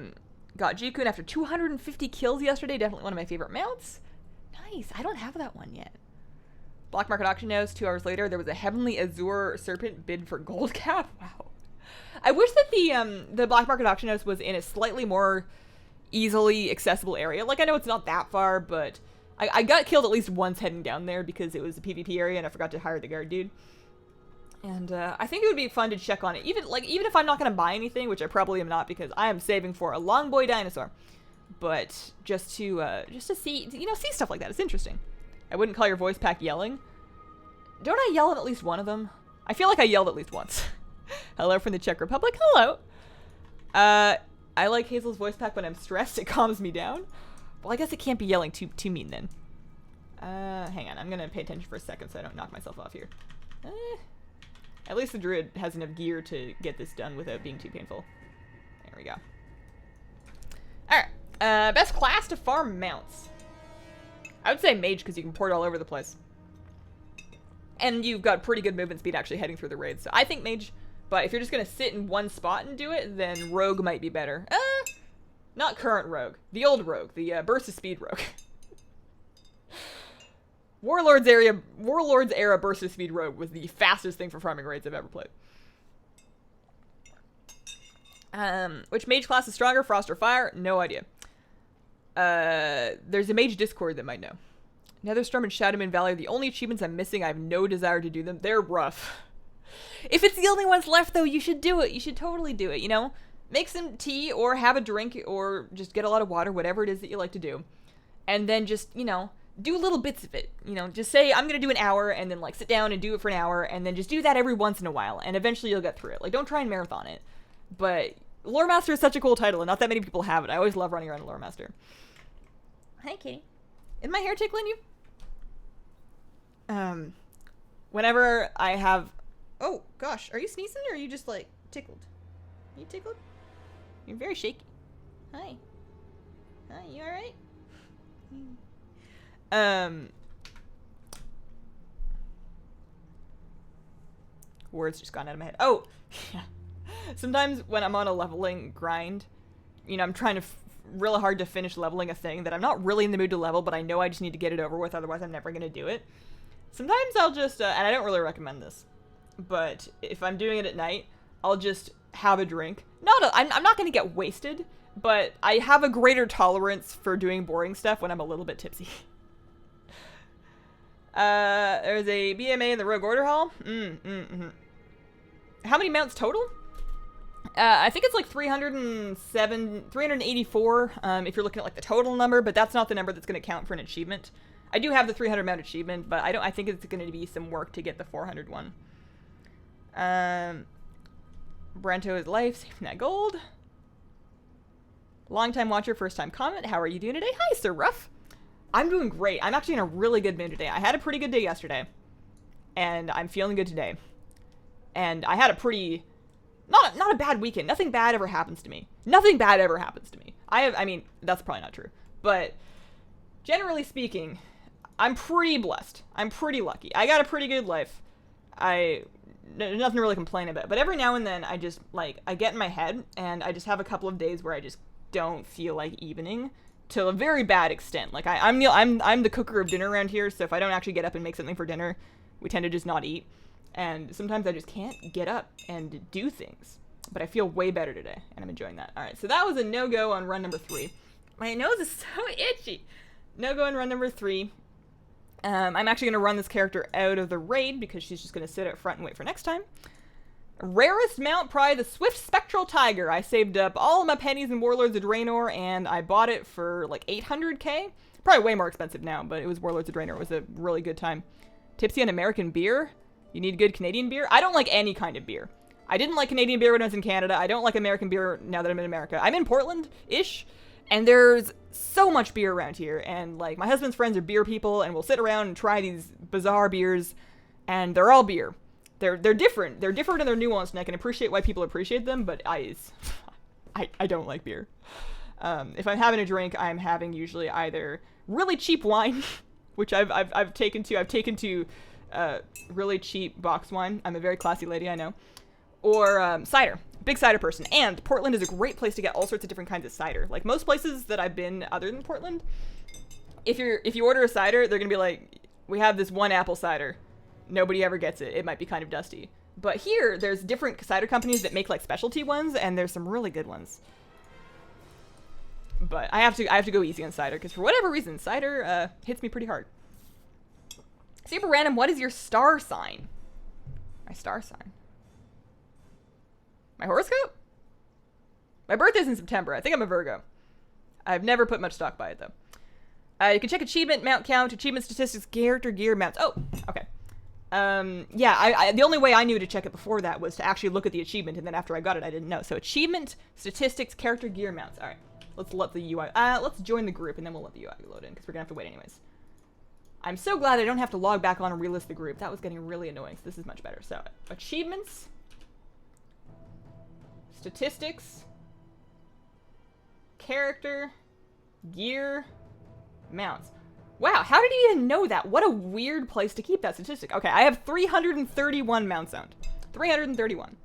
Jikun after 250 kills yesterday. Definitely one of my favorite mounts. Nice. I don't have that one yet. Black Market Auction House, 2 hours later, there was a Heavenly Azure Serpent bid for gold cap. Wow. I wish that the Black Market Auction House was in a slightly more easily accessible area. Like, I know it's not that far, but I got killed at least once heading down there because it was a PvP area and I forgot to hire the guard dude. And I think it would be fun to check on it. Even if I'm not going to buy anything, which I probably am not because I am saving for a long boy dinosaur. But just to see, you know, see stuff like that. It's interesting. I wouldn't call your voice pack yelling. Don't I yell at least one of them? I feel like I yelled at least once. Hello from the Czech Republic. Hello. I like Hazel's voice pack when I'm stressed. It calms me down. Well, I guess it can't be yelling too mean then. Hang on. I'm going to pay attention for a second so I don't knock myself off here. At least the druid has enough gear to get this done without being too painful. There we go. Alright. Best class to farm mounts. I would say mage because you can port all over the place. And you've got pretty good movement speed actually heading through the raids. So I think mage, but if you're just going to sit in one spot and do it, then rogue might be better. Not current rogue. The old rogue. The burst of speed rogue. Warlords era burst of speed rogue was the fastest thing for farming raids I've ever played. Which mage class is stronger, frost or fire? No idea. There's a mage Discord that might know. Netherstorm and Shadowman Valley are the only achievements I'm missing. I have no desire to do them. They're rough. If it's the only ones left, though, you should do it. You should totally do it, you know? Make some tea or have a drink or just get a lot of water, whatever it is that you like to do. And then just, you know, do little bits of it. You know, just say, I'm going to do an hour and then, like, sit down and do it for an hour and then just do that every once in a while. And eventually you'll get through it. Like, don't try and marathon it. But Lore Master is such a cool title, and not that many people have it. I always love running around a Lore Master. Hi, Kitty. Is my hair tickling you? Whenever I have... Oh, gosh. Are you sneezing, or are you just, like, tickled? Are you tickled? You're very shaky. Hi. Hi, you alright? Words just gone out of my head. Oh, yeah. Sometimes when I'm on a leveling grind, you know, I'm trying to really hard to finish leveling a thing that I'm not really in the mood to level, but I know I just need to get it over with, otherwise I'm never going to do it. Sometimes I'll just, and I don't really recommend this, but if I'm doing it at night, I'll just have a drink. I'm not going to get wasted, but I have a greater tolerance for doing boring stuff when I'm a little bit tipsy. There's a BMA in the Rogue Order Hall. How many mounts total? I think it's like 384, if you're looking at like the total number, but that's not the number that's going to count for an achievement. I do have the 300 mount achievement, but I think it's going to be some work to get the 400 one. Brento is life, saving that gold. Long-time watcher, first-time comment. How are you doing today? Hi, Sir Ruff. I'm doing great. I'm actually in a really good mood today. I had a pretty good day yesterday, and I'm feeling good today. And I had a pretty... Not a bad weekend. Nothing bad ever happens to me. Nothing bad ever happens to me. I mean, that's probably not true. But generally speaking, I'm pretty blessed. I'm pretty lucky. I got a pretty good life. Nothing to really complain about. But every now and then, I just, like, I get in my head, and I just have a couple of days where I just don't feel like evening to a very bad extent. Like, I'm the cooker of dinner around here, so if I don't actually get up and make something for dinner, we tend to just not eat. And sometimes I just can't get up and do things. But I feel way better today, and I'm enjoying that. Alright, so that was a no-go on run number 3. My nose is so itchy. No-go on run number 3. I'm actually going to run this character out of the raid, because she's just going to sit out front and wait for next time. Rarest mount, probably the Swift Spectral Tiger. I saved up all of my pennies in Warlords of Draenor, and I bought it for like 800k. Probably way more expensive now, but it was Warlords of Draenor. It was a really good time. Tipsy on American beer? You need good Canadian beer? I don't like any kind of beer. I didn't like Canadian beer when I was in Canada. I don't like American beer now that I'm in America. I'm in Portland-ish, and there's so much beer around here. And, like, my husband's friends are beer people, and we'll sit around and try these bizarre beers, and they're all beer. They're different. They're different and they're nuanced, and I can appreciate why people appreciate them, but I don't like beer. If I'm having a drink, I'm having usually either really cheap wine, which I've taken to really cheap box wine. I'm a very classy lady, I know. Or cider. Big cider person. And Portland is a great place to get all sorts of different kinds of cider. Like most places that I've been other than Portland, if you order a cider, they're gonna be like, we have this one apple cider. Nobody ever gets it. It might be kind of dusty. But here, there's different cider companies that make like specialty ones, and there's some really good ones. But I have to go easy on cider, because for whatever reason, cider hits me pretty hard. Super random, what is your star sign? My star sign. My horoscope? My birthday's in September. I think I'm a Virgo. I've never put much stock by it, though. You can check achievement, mount count, achievement statistics, character, gear, mounts. Oh, okay. Yeah, the only way I knew to check it before that was to actually look at the achievement, and then after I got it, I didn't know. So achievement, statistics, character, gear, mounts. All right, let's let the UI, let's join the group, and then we'll let the UI load in, because we're gonna have to wait anyways. I'm so glad I don't have to log back on and relist the group. That was getting really annoying, so this is much better. So, achievements, statistics, character, gear, mounts. Wow, how did he even know that? What a weird place to keep that statistic. Okay, I have 331 mounts owned. 331.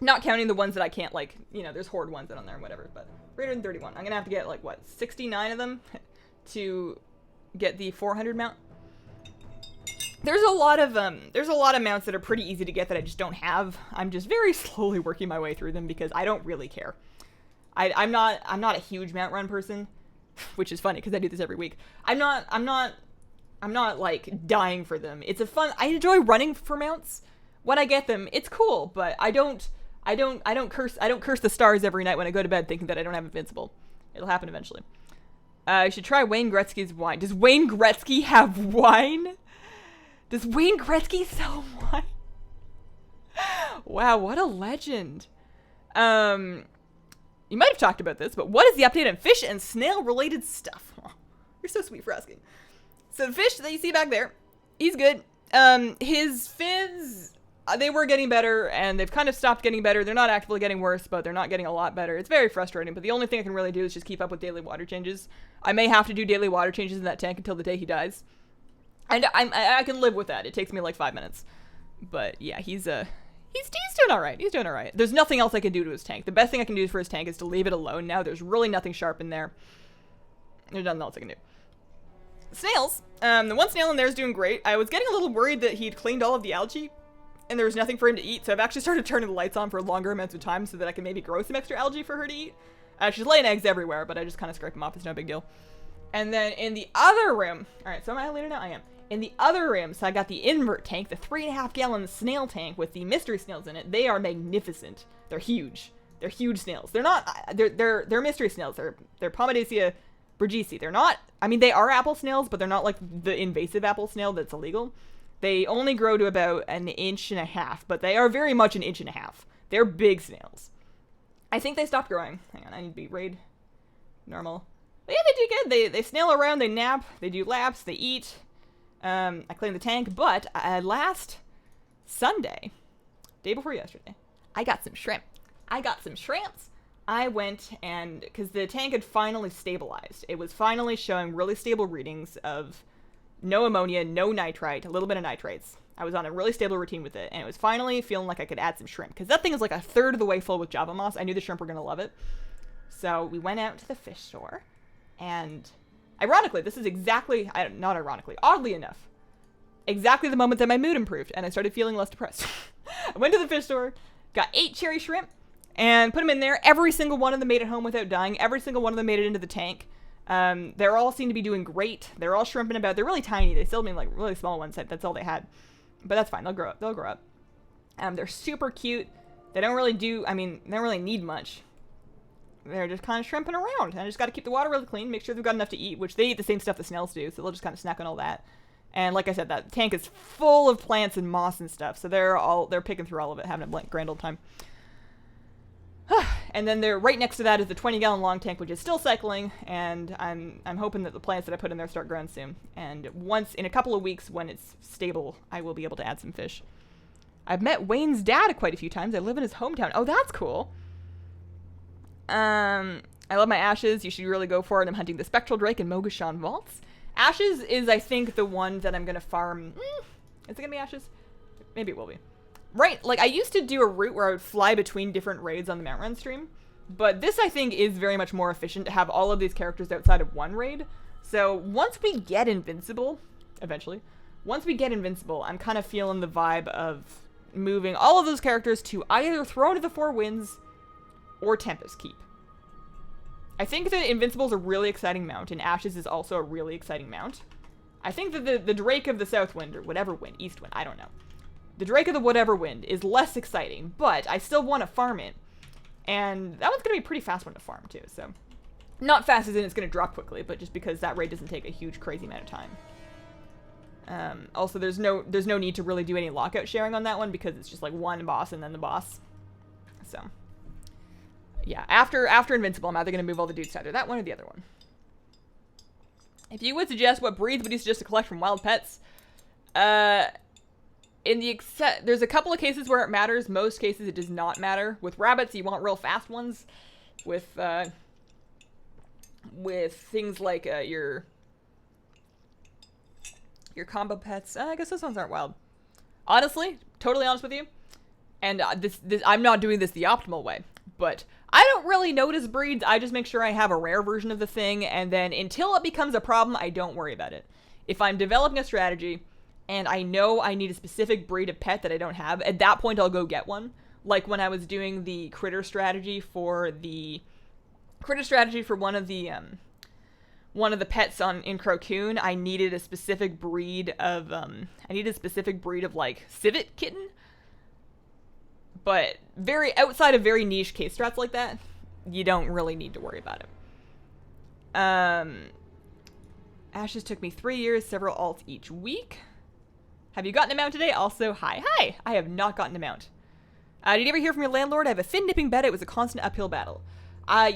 Not counting the ones that I can't, like, you know, there's horde ones on there and whatever, but 331. I'm gonna have to get, like, what, 69 of them to get the 400 mount? There's a lot of mounts that are pretty easy to get that I just don't have. I'm just very slowly working my way through them because I don't really care. I'm not a huge mount run person, which is funny because I do this every week. I'm not like dying for them. It's I enjoy running for mounts when I get them. It's cool, but I don't curse the stars every night when I go to bed thinking that I don't have invincible. It'll happen eventually. You should try Wayne Gretzky's wine. Does Wayne Gretzky have wine? Does Wayne Gretzky sell wine? Wow, what a legend. You might have talked about this, but what is the update on fish and snail related stuff? Oh, you're so sweet for asking. So the fish that you see back there, he's good. His fins, they were getting better, and they've kind of stopped getting better. They're not actively getting worse, but they're not getting a lot better. It's very frustrating, but the only thing I can really do is just keep up with daily water changes. I may have to do daily water changes in that tank until the day he dies. And I can live with that. It takes me like 5 minutes. But yeah, he's doing all right. He's doing all right. There's nothing else I can do to his tank. The best thing I can do for his tank is to leave it alone now. There's really nothing sharp in there. There's nothing else I can do. Snails. The one snail in there is doing great. I was getting a little worried that he'd cleaned all of the algae and there was nothing for him to eat, so I've actually started turning the lights on for longer amounts of time so that I can maybe grow some extra algae for her to eat. She's laying eggs everywhere, but I just kind of scrape them off. It's no big deal. And then in the other room... Alright, so am I later now? I am. In the other room, so I got the invert tank, the 3.5-gallon snail tank with the mystery snails in it. They are magnificent. They're huge. They're huge snails. They're not... They're mystery snails. They're Pomadesia brigisi. They're not... I mean, they are apple snails, but they're not like the invasive apple snail that's illegal. They only grow to about 1.5 inches, but they are very much 1.5 inches. They're big snails. I think they stopped growing. Hang on, I need to be raid normal. But yeah, they do good. They snail around, they nap, they do laps, they eat. I cleaned the tank, but last Sunday, day before yesterday, I got some shrimp. I went and, because the tank had finally stabilized. It was finally showing really stable readings of no ammonia, no nitrite, a little bit of nitrates. I was on a really stable routine with it, and it was finally feeling like I could add some shrimp, because that thing is like 1/3 of the way full with Java moss. I knew the shrimp were going to love it. So we went out to the fish store, and ironically, this is exactly, not ironically, oddly enough, exactly the moment that my mood improved, and I started feeling less depressed. I went to the fish store, got 8 cherry shrimp, and put them in there. Every single one of them made it home without dying. Every single one of them made it into the tank. They're all seem to be doing great. They're all shrimping about. They're really tiny. They still mean like really small ones. That's all they had. But that's fine. They'll grow up. They're super cute. They don't really they don't really need much. They're just kind of shrimping around. And I just got to keep the water really clean, make sure they've got enough to eat, which they eat the same stuff the snails do, so they'll just kind of snack on all that. And like I said, that tank is full of plants and moss and stuff, so they're picking through all of it, having a grand old time. And then right next to that is the 20-gallon long tank, which is still cycling, and I'm hoping that the plants that I put in there start growing soon. And in a couple of weeks, when it's stable, I will be able to add some fish. I've met Wayne's dad quite a few times. I live in his hometown. Oh, that's cool. I love my ashes. You should really go for it. I'm hunting the Spectral Drake in Mogashan Vaults. Ashes is, I think, the one that I'm going to farm. Is it going to be ashes? Maybe it will be. Right, like I used to do a route where I would fly between different raids on the Mount Run stream, but this I think is very much more efficient to have all of these characters outside of one raid. So once we get invincible, eventually, I'm kind of feeling the vibe of moving all of those characters to either Throne of the Four Winds or Tempest Keep. I think that Invincible is a really exciting mount, and Ashes is also a really exciting mount. I think that the Drake of the South Wind, or whatever wind, East Wind, I don't know. The Drake of the whatever wind is less exciting, but I still want to farm it. And that one's going to be a pretty fast one to farm, too, so. Not fast as in it's going to drop quickly, but just because that raid doesn't take a huge, crazy amount of time. Also, there's no need to really do any lockout sharing on that one, because it's just like one boss and then the boss. So. Yeah, after Invincible, I'm either going to move all the dudes to either that one or the other one. If you would suggest, what breeds would you suggest to collect from wild pets? There's a couple of cases where it matters. Most cases it does not matter. With rabbits, you want real fast ones. With things like your combo pets, I guess those ones aren't wild. Honestly, totally honest with you, and I'm not doing this the optimal way, but I don't really notice breeds. I just make sure I have a rare version of the thing, and then until it becomes a problem, I don't worry about it. If I'm developing a strategy and I know I need a specific breed of pet that I don't have, at that point I'll go get one. Like when I was doing the critter strategy for one of the pets in Crocoon, I needed a specific breed of like civet kitten. But outside of very niche case strats like that, you don't really need to worry about it. Ashes took me 3 years, several alts each week. Have you gotten a mount today? Also, hi. I have not gotten a mount. Did you ever hear from your landlord? I have a fin nipping bed. It was a constant uphill battle.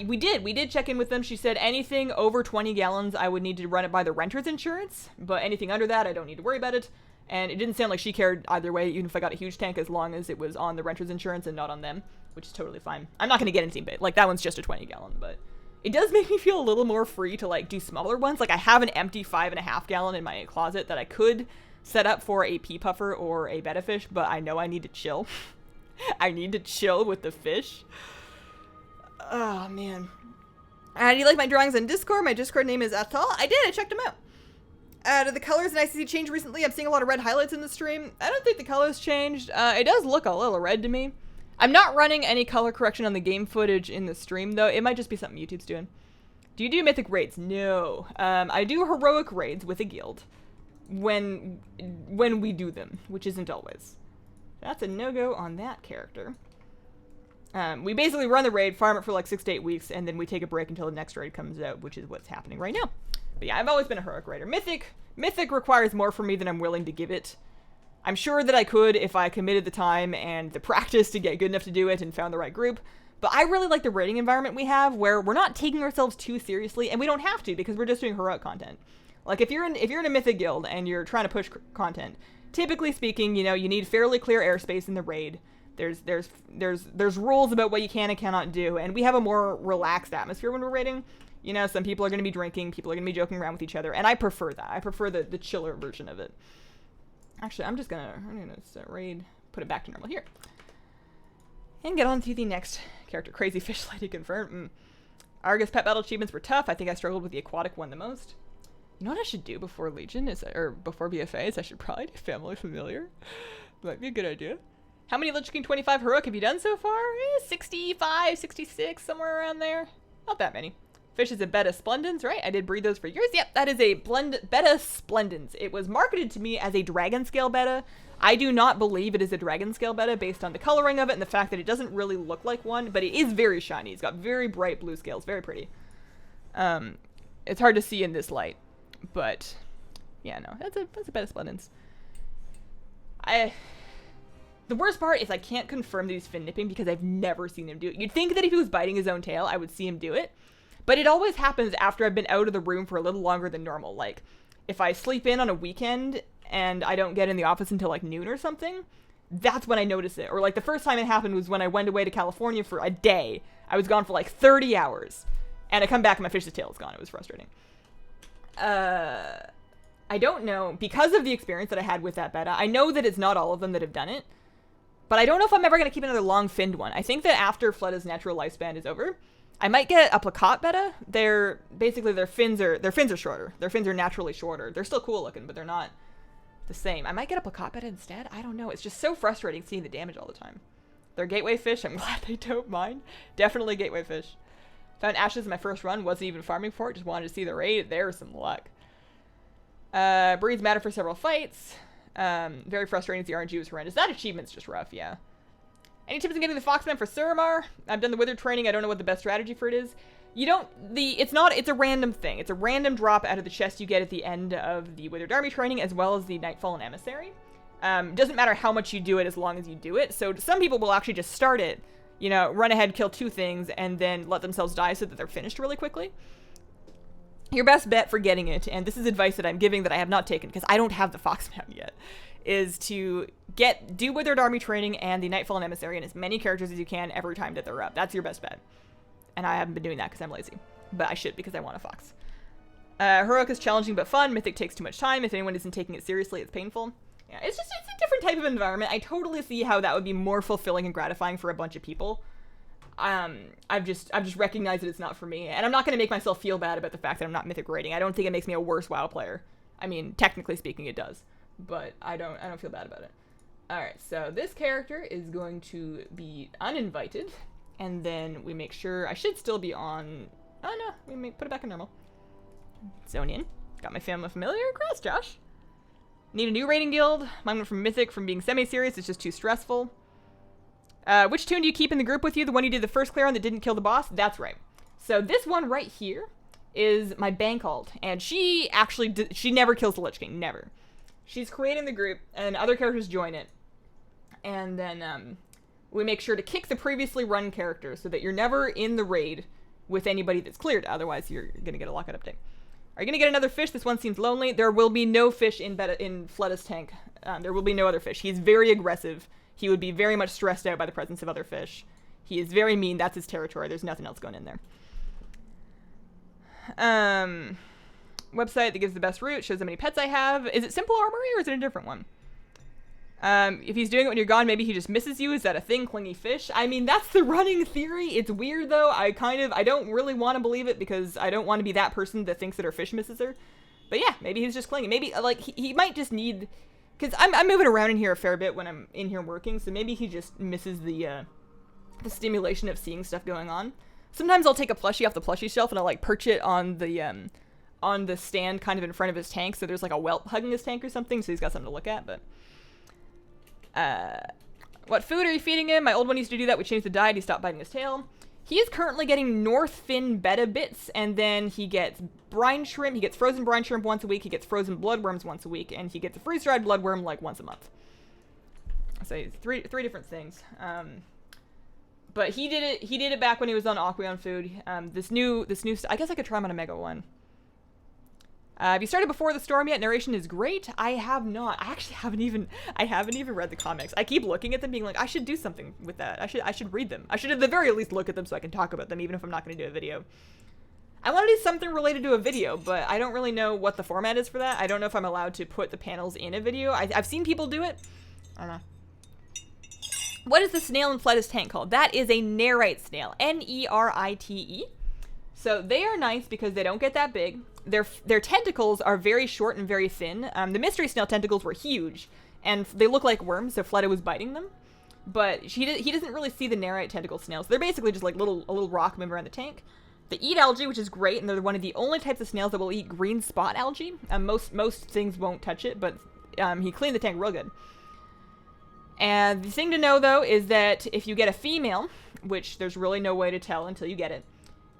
We did check in with them. She said anything over 20 gallons, I would need to run it by the renter's insurance, but anything under that, I don't need to worry about it. And it didn't sound like she cared either way, even if I got a huge tank, as long as it was on the renter's insurance and not on them, which is totally fine. I'm not going to get anything big. Like, that one's just a 20 gallon, but it does make me feel a little more free to, like, do smaller ones. Like, I have an empty 5.5 gallon in my closet that I could set up for a pea puffer or a betta fish, but I know I need to chill. I need to chill with the fish. Oh, man. Do you like my drawings on Discord? My Discord name is Atal. I did. I checked them out. Did the colors in ICC change recently? I'm seeing a lot of red highlights in the stream. I don't think the colors changed. It does look a little red to me. I'm not running any color correction on the game footage in the stream, though. It might just be something YouTube's doing. Do you do mythic raids? No. I do heroic raids with a guild when we do them, which isn't always. That's a no-go on that character. We basically run the raid, farm it for like 6 to 8 weeks, and then we take a break until the next raid comes out, which is what's happening right now. But yeah, I've always been a heroic raider. Mythic requires more from me than I'm willing to give it. I'm sure that I could if I committed the time and the practice to get good enough to do it and found the right group. But I really like the raiding environment we have, where we're not taking ourselves too seriously, and we don't have to because we're just doing heroic content. Like if you're in a mythic guild and you're trying to push content, typically speaking, you know, you need fairly clear airspace in the raid. There's rules about what you can and cannot do, and we have a more relaxed atmosphere when we're raiding. You know, some people are going to be drinking, people are going to be joking around with each other, and I prefer that. I prefer the chiller version of it. Actually, I'm gonna set raid, put it back to normal here, and get on to the next character. Crazy Fish Lady confirmed. Argus pet battle achievements were tough. I think I struggled with the aquatic one the most. You know what I should do before Legion or before BFA is I should probably do Family Familiar. Might be a good idea. How many Lich King 25 heroic have you done so far? 65, 66, somewhere around there. Not that many. Fish is a Betta Splendens, right? I did breed those for years. Yep, that is a Betta Splendens. It was marketed to me as a Dragon Scale Betta. I do not believe it is a Dragon Scale Betta based on the coloring of it and the fact that it doesn't really look like one, but it is very shiny. It's got very bright blue scales, very pretty. It's hard to see in this light, but yeah, no, that's a Betta Splendens. The worst part is I can't confirm that he's fin nipping because I've never seen him do it. You'd think that if he was biting his own tail, I would see him do it. But it always happens after I've been out of the room for a little longer than normal. Like, if I sleep in on a weekend and I don't get in the office until like noon or something, that's when I notice it. Or like the first time it happened was when I went away to California for a day. I was gone for like 30 hours. And I come back and my fish's tail is gone. It was frustrating. I don't know. Because of the experience that I had with that betta, I know that it's not all of them that have done it. But I don't know if I'm ever going to keep another long-finned one. I think that after Fletta's natural lifespan is over, I might get a plakat betta. Their fins are shorter. Their fins are naturally shorter. They're still cool looking, but they're not the same. I might get a plakat betta instead. I don't know. It's just so frustrating seeing the damage all the time. They're gateway fish. I'm glad they don't mind. Definitely gateway fish. Found ashes in my first run. Wasn't even farming for it. Just wanted to see the raid. There's some luck. Breeds matter for several fights. Very frustrating as the RNG was horrendous. That achievement's just rough, yeah. Any tips on getting the Foxman for Suramar? I've done the Wither training. I don't know what the best strategy for it is. It's a random thing. It's a random drop out of the chest you get at the end of the Withered Army training, as well as the Nightfall and Emissary. Doesn't matter how much you do it as long as you do it. So some people will actually just start it, you know, run ahead, kill 2 things, and then let themselves die so that they're finished really quickly. Your best bet for getting it, and this is advice that I'm giving that I have not taken because I don't have the Foxman yet, is to do Withered Army training and the Nightfall and Emissary and as many characters as you can every time that they're up. That's your best bet. And I haven't been doing that because I'm lazy. But I should because I want a fox. Heroic is challenging but fun. Mythic takes too much time. If anyone isn't taking it seriously, it's painful. Yeah, it's a different type of environment. I totally see how that would be more fulfilling and gratifying for a bunch of people. I've just recognized that it's not for me. And I'm not going to make myself feel bad about the fact that I'm not mythic rating. I don't think it makes me a worse WoW player. I mean, technically speaking, it does. But I don't feel bad about it. Alright, so this character is going to be uninvited. And then we make sure... I should still be on... Oh, no. Put it back in normal. Zone in. Got my family familiar across, Josh. Need a new rating guild. Mine went from mythic from being semi-serious. It's just too stressful. Which tune do you keep in the group with you? The one you did the first clear on that didn't kill the boss? That's right. So this one right here is my bank alt. And she actually... she never kills the Lich King. Never. She's creating the group, and other characters join it. And then, we make sure to kick the previously run character so that you're never in the raid with anybody that's cleared. Otherwise, you're going to get a lockout update. Are you going to get another fish? This one seems lonely. There will be no fish in Fletta's tank. There will be no other fish. He's very aggressive. He would be very much stressed out by the presence of other fish. He is very mean. That's his territory. There's nothing else going in there. Website that gives the best route. Shows how many pets I have. Is it Simple Armory or is it a different one? If he's doing it when you're gone, maybe he just misses you. Is that a thing? Clingy fish? I mean, that's the running theory. It's weird, though. I don't really want to believe it because I don't want to be that person that thinks that her fish misses her. But yeah, maybe he's just clingy. Maybe, like, he might just need... Because I'm moving around in here a fair bit when I'm in here working, so maybe he just misses the stimulation of seeing stuff going on. Sometimes I'll take a plushie off the plushie shelf and I'll, like, perch it on the stand kind of in front of his tank, so there's, like, a whelp hugging his tank or something, so he's got something to look at, but... what food are you feeding him? My old one used to do that. We changed the diet. He stopped biting his tail. He is currently getting North Fin betta bits, and then he gets brine shrimp. He gets frozen brine shrimp once a week. He gets frozen bloodworms once a week, and he gets a freeze-dried bloodworm like once a month. So three different things. But he did it back when he was on Aqueon food. This new I guess I could try him on a Mega one. Have you started Before the Storm yet? Narration is great. I have not. I actually haven't even read the comics. I keep looking at them being like, I should do something with that. I should read them. I should at the very least look at them so I can talk about them, even if I'm not going to do a video. I want to do something related to a video, but I don't really know what the format is for that. I don't know if I'm allowed to put the panels in a video. I've seen people do it. I don't know. What is the snail in Fletta's tank called? That is a Nerite snail. Nerite. So they are nice because they don't get that big. Their tentacles are very short and very thin. The mystery snail tentacles were huge, and they look like worms, so Fletta was biting them. But he doesn't really see the Nerite tentacle snails. They're basically just like a little rock moving around the tank. They eat algae, which is great, and they're one of the only types of snails that will eat green spot algae. Most things won't touch it, but he cleaned the tank real good. And the thing to know, though, is that if you get a female, which there's really no way to tell until you get it,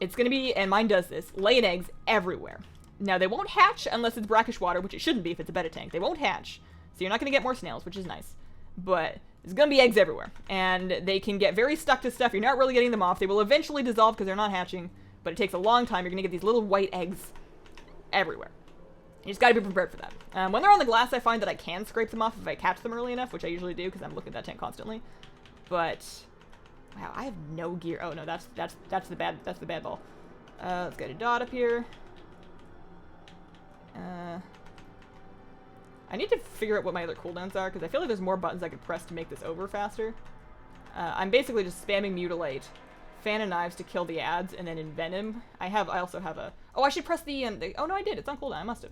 it's going to be, and mine does this, laying eggs everywhere. Now, they won't hatch unless it's brackish water, which it shouldn't be if it's a betta tank. They won't hatch, so you're not going to get more snails, which is nice. But there's going to be eggs everywhere, and they can get very stuck to stuff. You're not really getting them off. They will eventually dissolve because they're not hatching, but it takes a long time. You're going to get these little white eggs everywhere. You just got to be prepared for that. When they're on the glass, I find that I can scrape them off if I catch them early enough, which I usually do because I'm looking at that tank constantly. But wow, I have no gear. Oh no, that's the bad ball. Let's get a dot up here. I need to figure out what my other cooldowns are because I feel like there's more buttons I could press to make this over faster. I'm basically just spamming mutilate, fan of knives to kill the ads, and then envenom. I also have a. Oh, I should press the. Oh no, I did. It's on cooldown. I must have.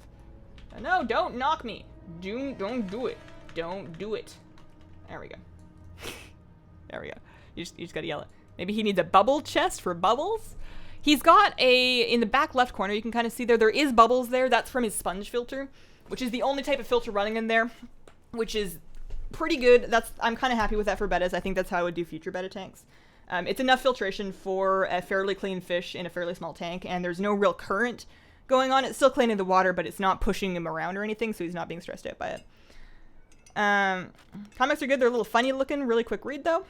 No, don't knock me. Don't do it. Don't do it. There we go. There we go. You just gotta yell it. Maybe he needs a bubble chest for bubbles. He's got in the back left corner, you can kind of see there is bubbles there. That's from his sponge filter, which is the only type of filter running in there, which is pretty good. I'm kind of happy with that for bettas. I think that's how I would do future betta tanks. It's enough filtration for a fairly clean fish in a fairly small tank, and there's no real current going on. It's still cleaning the water, but it's not pushing him around or anything, so he's not being stressed out by it. Comics are good. They're a little funny looking. Really quick read, though.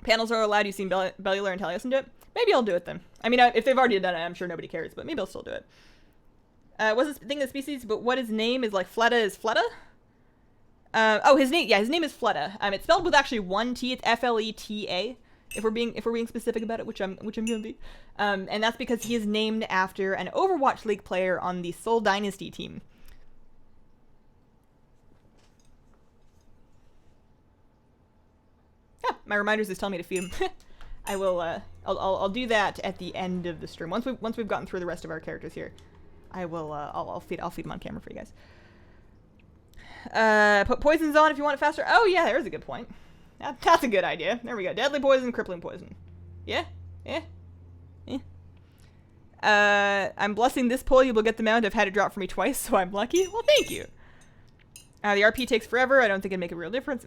Panels are allowed. You've seen Bellular and Taliesin do it. Maybe I'll do it then. I mean, if they've already done it, I'm sure nobody cares, but maybe I'll still do it. What's the thing of species, but what his name is like Fletta is Fletta? Oh, his name is Fletta. It's spelled with actually one T. It's Fleta. If we're being specific about it, which I'm gonna be. And that's because he is named after an Overwatch League player on the Seoul Dynasty team. Yeah, my reminders is telling me to feed him. I will. I'll do that at the end of the stream. Once we've gotten through the rest of our characters here, I will. I'll feed him on camera for you guys. Put poisons on if you want it faster. Oh yeah, there's a good point. That's a good idea. There we go. Deadly poison, crippling poison. Yeah. I'm blessing this pull. You will get the mount. I've had it drop for me twice, so I'm lucky. Well, thank you. The RP takes forever. I don't think it'd make a real difference.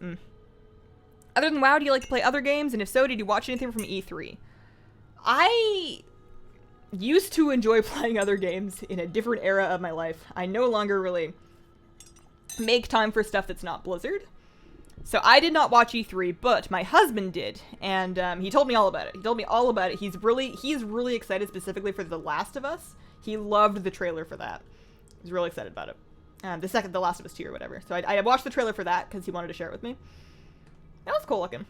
Other than WoW, do you like to play other games? And if so, did you watch anything from E3? I used to enjoy playing other games in a different era of my life. I no longer really make time for stuff that's not Blizzard. So I did not watch E3, but my husband did, and he told me all about it. He told me all about it. He's really excited specifically for The Last of Us. He loved the trailer for that. He's really excited about it. The Last of Us 2 or whatever. So I watched the trailer for that because he wanted to share it with me. That was cool looking.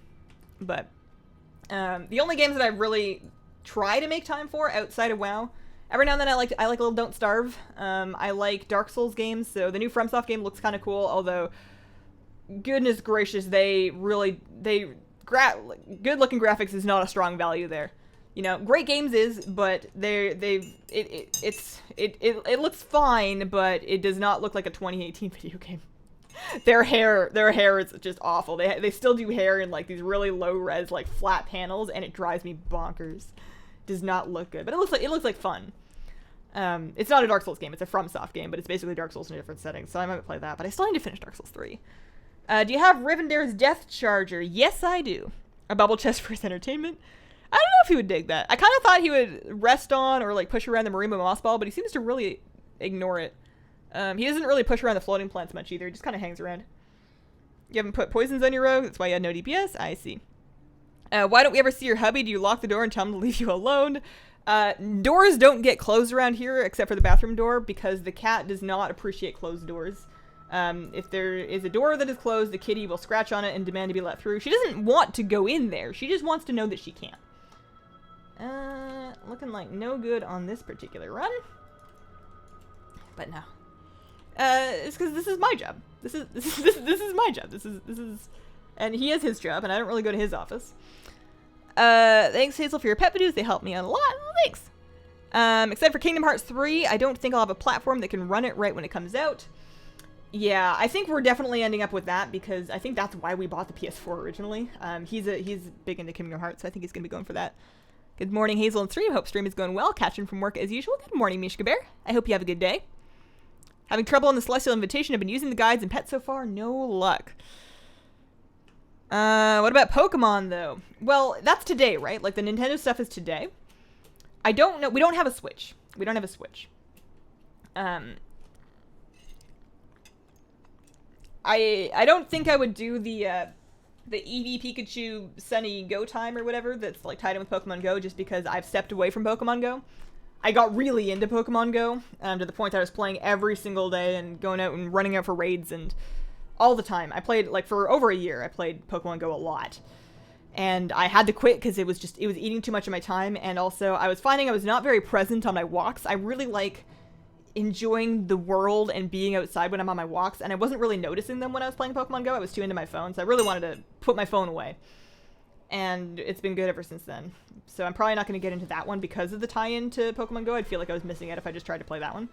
But the only games that I really try to make time for outside of WoW, every now and then I like a little Don't Starve. I like Dark Souls games, so the new FromSoft game looks kind of cool, although goodness gracious, good looking graphics is not a strong value there. You know, great games is, but it looks fine, but it does not look like a 2018 video game. Their hair is just awful. They still do hair in like these really low res like flat panels, and it drives me bonkers. Does not look good, but it looks like fun. It's not a Dark Souls game, it's a FromSoft game, but it's basically Dark Souls in a different setting, so I might play that, but I still need to finish Dark Souls 3. Do you have Rivendare's Death Charger? Yes, I do. A bubble chest for his entertainment? I don't know if he would dig that. I kind of thought he would rest on or like push around the Marima Moss Ball, but he seems to really ignore it. He doesn't really push around the floating plants much either. He just kind of hangs around. You haven't put poisons on your rogue? That's why you had no DPS? I see. Why don't we ever see your hubby? Do you lock the door and tell him to leave you alone? Doors don't get closed around here except for the bathroom door because the cat does not appreciate closed doors. If there is a door that is closed, the kitty will scratch on it and demand to be let through. She doesn't want to go in there. She just wants to know that she can. Looking like no good on this particular run. But no. It's because this is my job. This is my job. This is, and he has his job, and I don't really go to his office. Thanks, Hazel, for your pet videos. They help me out a lot. Well, thanks. Except for Kingdom Hearts 3, I don't think I'll have a platform that can run it right when it comes out. Yeah, I think we're definitely ending up with that because I think that's why we bought the PS4 originally. He's big into Kingdom Hearts, so I think he's going to be going for that. Good morning, Hazel and Stream. Hope stream is going well. Catching from work as usual. Good morning, Mishka Bear. I hope you have a good day. Having trouble on the Celestial Invitation. I've been using the guides and pets so far. No luck. What about Pokemon, though? Well, that's today, right? Like, the Nintendo stuff is today. I don't know. We don't have a Switch. I don't think I would do the Eevee Pikachu Sunny Go time or whatever that's like tied in with Pokemon Go just because I've stepped away from Pokemon Go. I got really into Pokemon Go to the point that I was playing every single day and going out and running out for raids and all the time. I played like for over a year. I played Pokemon Go a lot. And I had to quit because it was eating too much of my time, and also I was finding I was not very present on my walks. I really like enjoying the world and being outside when I'm on my walks, and I wasn't really noticing them when I was playing Pokemon Go. I was too into my phone, so I really wanted to put my phone away. And it's been good ever since then. So I'm probably not going to get into that one because of the tie-in to Pokemon Go. I'd feel like I was missing it if I just tried to play that one.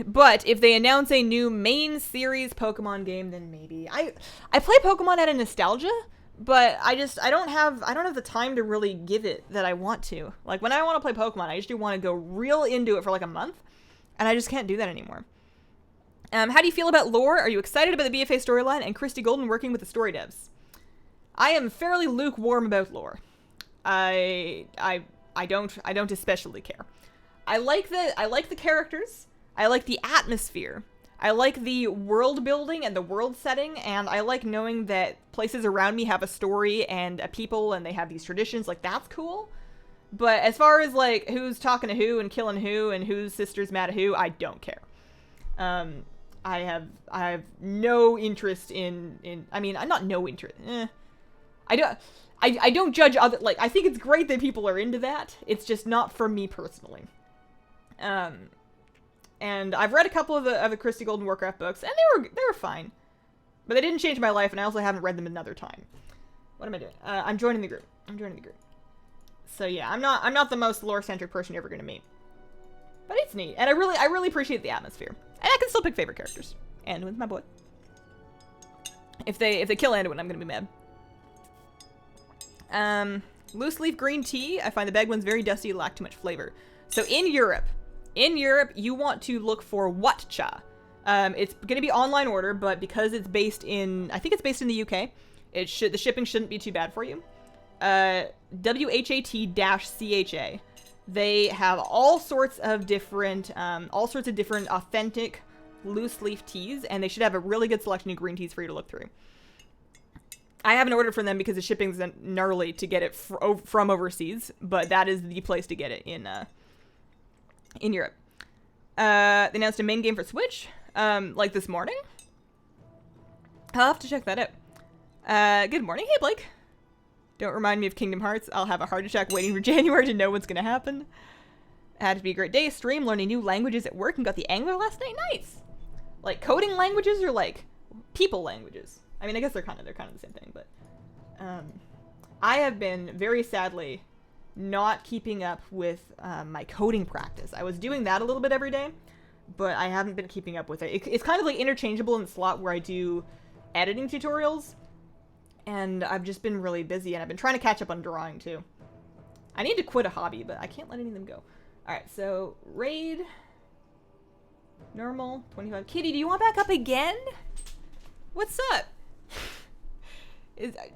But if they announce a new main series Pokemon game, then maybe. I play Pokemon out of nostalgia, but I don't have the time to really give it that I want to. Like when I want to play Pokemon, I usually want to go real into it for like a month, and I just can't do that anymore. How do you feel about lore? Are you excited about the BFA storyline and Christy Golden working with the story devs? I am fairly lukewarm about lore. I don't especially care. I like the characters. I like the atmosphere. I like the world building and the world setting, and I like knowing that places around me have a story and a people and they have these traditions. Like, that's cool. But as far as, like, who's talking to who and killing who and whose sister's mad at who, I don't care. I have no interest in I mean, I'm not no interest. I don't judge other, like, I think it's great that people are into that. It's just not for me personally. And I've read a couple of the Christy Golden Warcraft books, and they were fine. But they didn't change my life, and I also haven't read them another time. What am I doing? I'm joining the group. So yeah, I'm not the most lore-centric person you're ever gonna meet. But it's neat, and I really appreciate the atmosphere. And I can still pick favorite characters. Anduin's my boy. If they kill Anduin, I'm gonna be mad. Loose leaf green tea. I find the bag ones very dusty, lack too much flavor. So in Europe, you want to look for Watcha. It's going to be online order, but because it's based in, I think it's based in the UK, the shipping shouldn't be too bad for you. WHAT-CHA. They have all sorts of different authentic loose leaf teas, and they should have a really good selection of green teas for you to look through. I haven't ordered from them because the shipping's gnarly to get it from overseas, but that is the place to get it in Europe. They announced a main game for Switch, like this morning. I'll have to check that out. Good morning. Hey, Blake. Don't remind me of Kingdom Hearts. I'll have a heart attack waiting for January to know what's going to happen. It had to be a great day. Stream, learning new languages at work, and got the Angler last night. Nice. Like coding languages or like people languages? I mean, I guess they're kind of the same thing, but I have been very sadly not keeping up with my coding practice. I was doing that a little bit every day, but I haven't been keeping up with it. It's kind of like interchangeable in the slot where I do editing tutorials, and I've just been really busy, and I've been trying to catch up on drawing too. I need to quit a hobby, but I can't let any of them go. All right, so raid, normal, 25. Kitty, do you want back up again? What's up?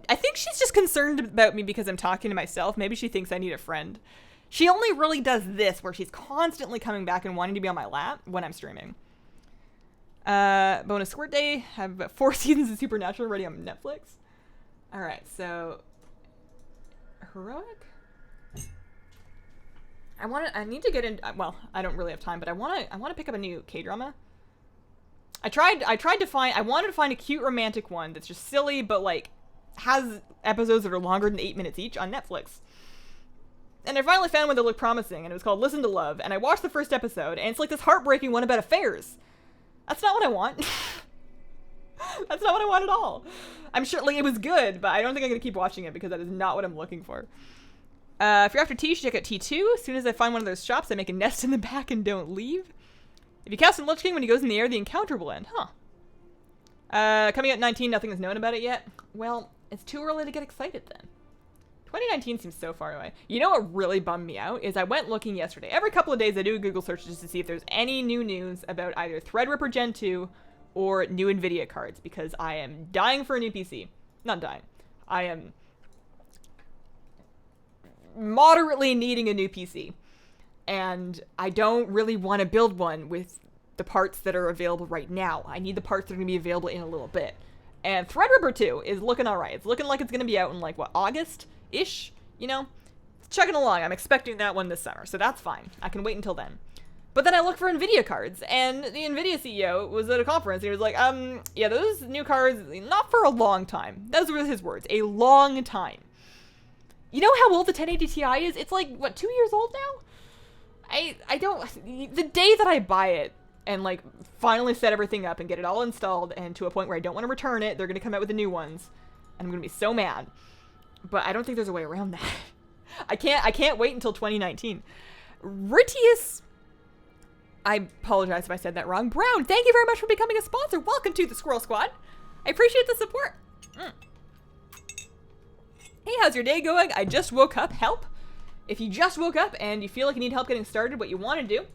I think she's just concerned about me because I'm talking to myself. Maybe she thinks I need a friend. She only really does this, where she's constantly coming back and wanting to be on my lap when I'm streaming. Bonus Squirt Day. Have about 4 seasons of Supernatural already on Netflix. All right, so heroic. I need to get in. Well, I don't really have time, but I want to pick up a new K-drama. I wanted to find a cute romantic one that's just silly, but like has episodes that are longer than 8 minutes each on Netflix. And I finally found one that looked promising, and it was called Listen to Love, and I watched the first episode, and it's like this heartbreaking one about affairs. That's not what I want. That's not what I want at all. I'm sure, like, it was good, but I don't think I'm going to keep watching it because that is not what I'm looking for. If you're after tea, you should check out T2. As soon as I find one of those shops, I make a nest in the back and don't leave. If you cast a Lich King when he goes in the air, the encounter will end. Huh. Coming out 19, nothing is known about it yet. Well, it's too early to get excited then. 2019 seems so far away. You know what really bummed me out is I went looking yesterday. Every couple of days I do a Google search just to see if there's any new news about either Threadripper Gen 2 or new Nvidia cards, because I am dying for a new PC. Not dying. I am moderately needing a new PC. And I don't really want to build one with the parts that are available right now. I need the parts that are going to be available in a little bit. And Threadripper 2 is looking alright. It's looking like it's going to be out in like, what, August-ish? You know? It's chugging along. I'm expecting that one this summer, so that's fine. I can wait until then. But then I look for Nvidia cards, and the Nvidia CEO was at a conference, and he was like, yeah, those new cards, not for a long time. Those were his words. A long time. You know how old the 1080 Ti is? It's like, what, 2 years old now? I don't, the day that I buy it and like finally set everything up and get it all installed and to a point where I don't want to return it, they're going to come out with the new ones and I'm going to be so mad, but I don't think there's a way around that. I can't wait until 2019. Ritius, I apologize if I said that wrong. Brown, thank you very much for becoming a sponsor. Welcome to the Squirrel Squad. I appreciate the support. Hey, how's your day going? I just woke up. Help. If you just woke up and you feel like you need help getting started, what you want to do,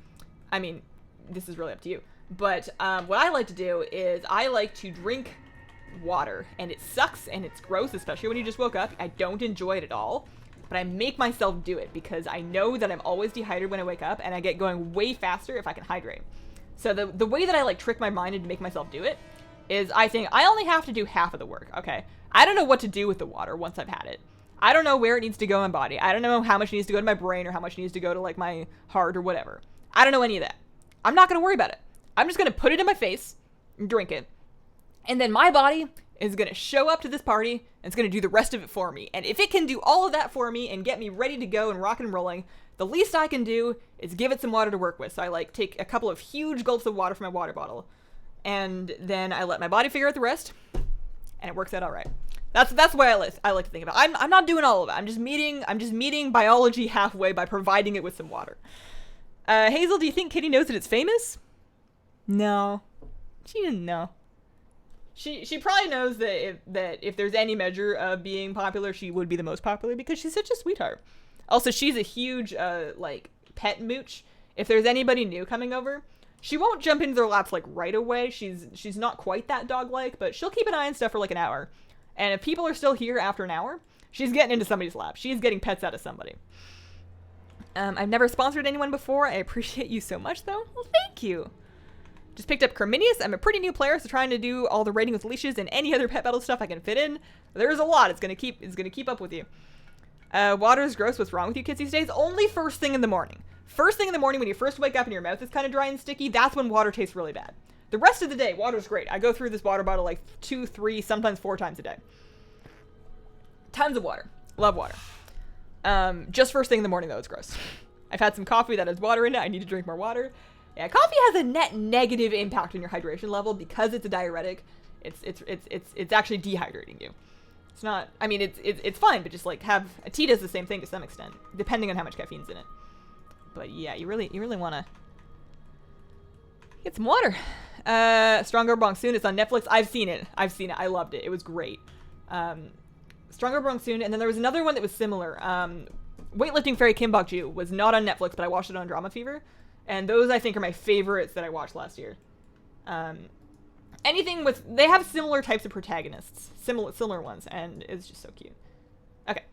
I mean, this is really up to you, but what I like to do is I like to drink water, and it sucks and it's gross, especially when you just woke up. I don't enjoy it at all, but I make myself do it because I know that I'm always dehydrated when I wake up, and I get going way faster if I can hydrate. So the way that I like trick my mind and make myself do it is I think I only have to do half of the work, okay? I don't know what to do with the water once I've had it. I don't know where it needs to go in my body. I don't know how much needs to go to my brain or how much needs to go to like my heart or whatever. I don't know any of that. I'm not going to worry about it. I'm just going to put it in my face and drink it. And then my body is going to show up to this party and it's going to do the rest of it for me. And if it can do all of that for me and get me ready to go and rock and rolling, the least I can do is give it some water to work with. So I like take a couple of huge gulps of water from my water bottle. And then I let my body figure out the rest. And it works out all right. That's the way I like to think about it. I'm not doing all of it. I'm just meeting biology halfway by providing it with some water. Hazel, do you think Kitty knows that it's famous? No. She didn't know. She probably knows that if there's any measure of being popular, she would be the most popular because she's such a sweetheart. Also, she's a huge like pet mooch. If there's anybody new coming over, she won't jump into their laps like right away. She's not quite that dog-like, but she'll keep an eye on stuff for like an hour. And if people are still here after an hour, she's getting into somebody's lap. She's getting pets out of somebody. I've never sponsored anyone before. I appreciate you so much, though. Well, thank you. Just picked up Carminius. I'm a pretty new player, so trying to do all the raiding with leashes and any other pet battle stuff I can fit in. There's a lot. It's gonna keep up with you. Water is gross. What's wrong with you kids these days? Only first thing in the morning. First thing in the morning when you first wake up and your mouth is kind of dry and sticky, that's when water tastes really bad. The rest of the day, water's great. I go through this water bottle like 2, 3, sometimes 4 times a day. Tons of water. Love water. Just first thing in the morning, though, it's gross. I've had some coffee that has water in it. I need to drink more water. Yeah, coffee has a net negative impact on your hydration level because it's a diuretic. It's actually dehydrating you. It's not. I mean, it's fine, but just like a tea does the same thing to some extent, depending on how much caffeine's in it. But yeah, you really want to get some water. Stronger Bong Soon. It's on Netflix. I've seen it. I loved it. It was great. Stronger Bong Soon, and then there was another one that was similar. Weightlifting Fairy Kim Bok Ju was not on Netflix, but I watched it on Drama Fever, and those I think are my favorites that I watched last year. Anything with they have similar types of protagonists, similar ones, and it's just so cute. Okay,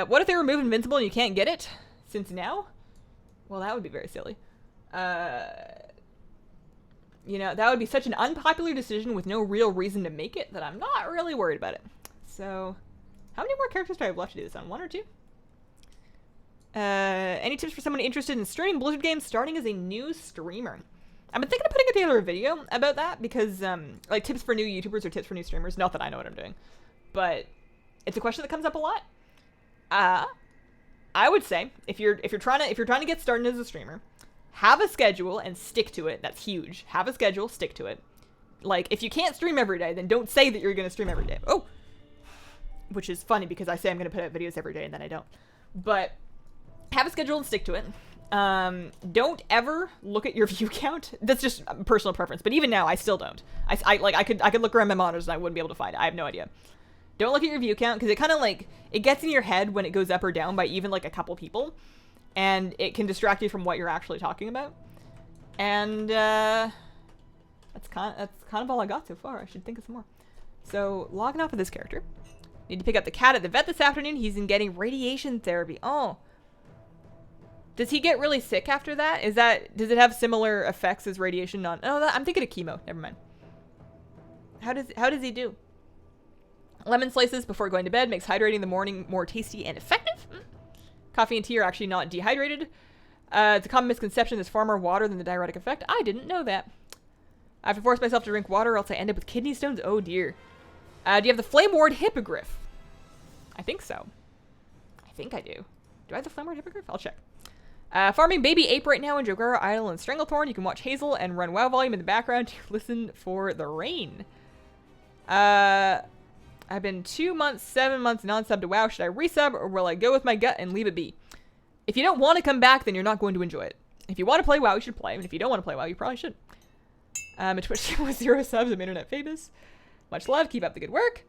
what if they remove Invincible and you can't get it since now? Well, that would be very silly. You know, that would be such an unpopular decision with no real reason to make it that I'm not really worried about it. So, how many more characters do I have left to do this on? 1 or 2? Any tips for someone interested in streaming Blizzard games starting as a new streamer? I've been thinking of putting together a video about that because, like, tips for new YouTubers or tips for new streamers. Not that I know what I'm doing, but it's a question that comes up a lot. I would say if you're trying to get started as a streamer, have a schedule and stick to it. That's huge. Have a schedule, stick to it. Like, if you can't stream every day, then don't say that you're going to stream every day. Oh! Which is funny because I say I'm going to put out videos every day and then I don't. But have a schedule and stick to it. Don't ever look at your view count. That's just personal preference. But even now, I still don't. I could look around my monitors and I wouldn't be able to find it. I have no idea. Don't look at your view count because it kind of like, it gets in your head when it goes up or down by even like a couple people. And it can distract you from what you're actually talking about. And that's kind of all I got so far. I should think of some more. So, logging off of this character. Need to pick up the cat at the vet this afternoon. He's in getting radiation therapy. Oh. Does he get really sick after that? Does it have similar effects as radiation on? Oh, I'm thinking of chemo. Never mind. How does he do? Lemon slices before going to bed makes hydrating in the morning more tasty and effective. Coffee and tea are actually not dehydrated. It's a common misconception there's far more water than the diuretic effect. I didn't know that. I have to force myself to drink water or else I end up with kidney stones. Oh dear. Do you have the Flame Ward Hippogriff? I think so. I think I do. Do I have the Flame Ward Hippogriff? I'll check. Farming Baby Ape right now in Jogara Isle and Stranglethorn. You can watch Hazel and run WoW volume in the background to listen for the rain. I've been 2 months, 7 months non-sub to WoW. Should I resub or will I go with my gut and leave it be? If you don't want to come back, then you're not going to enjoy it. If you want to play WoW, you should play. And if you don't want to play WoW, you probably should. A Twitch stream with 0 subs. I'm internet famous. Much love. Keep up the good work.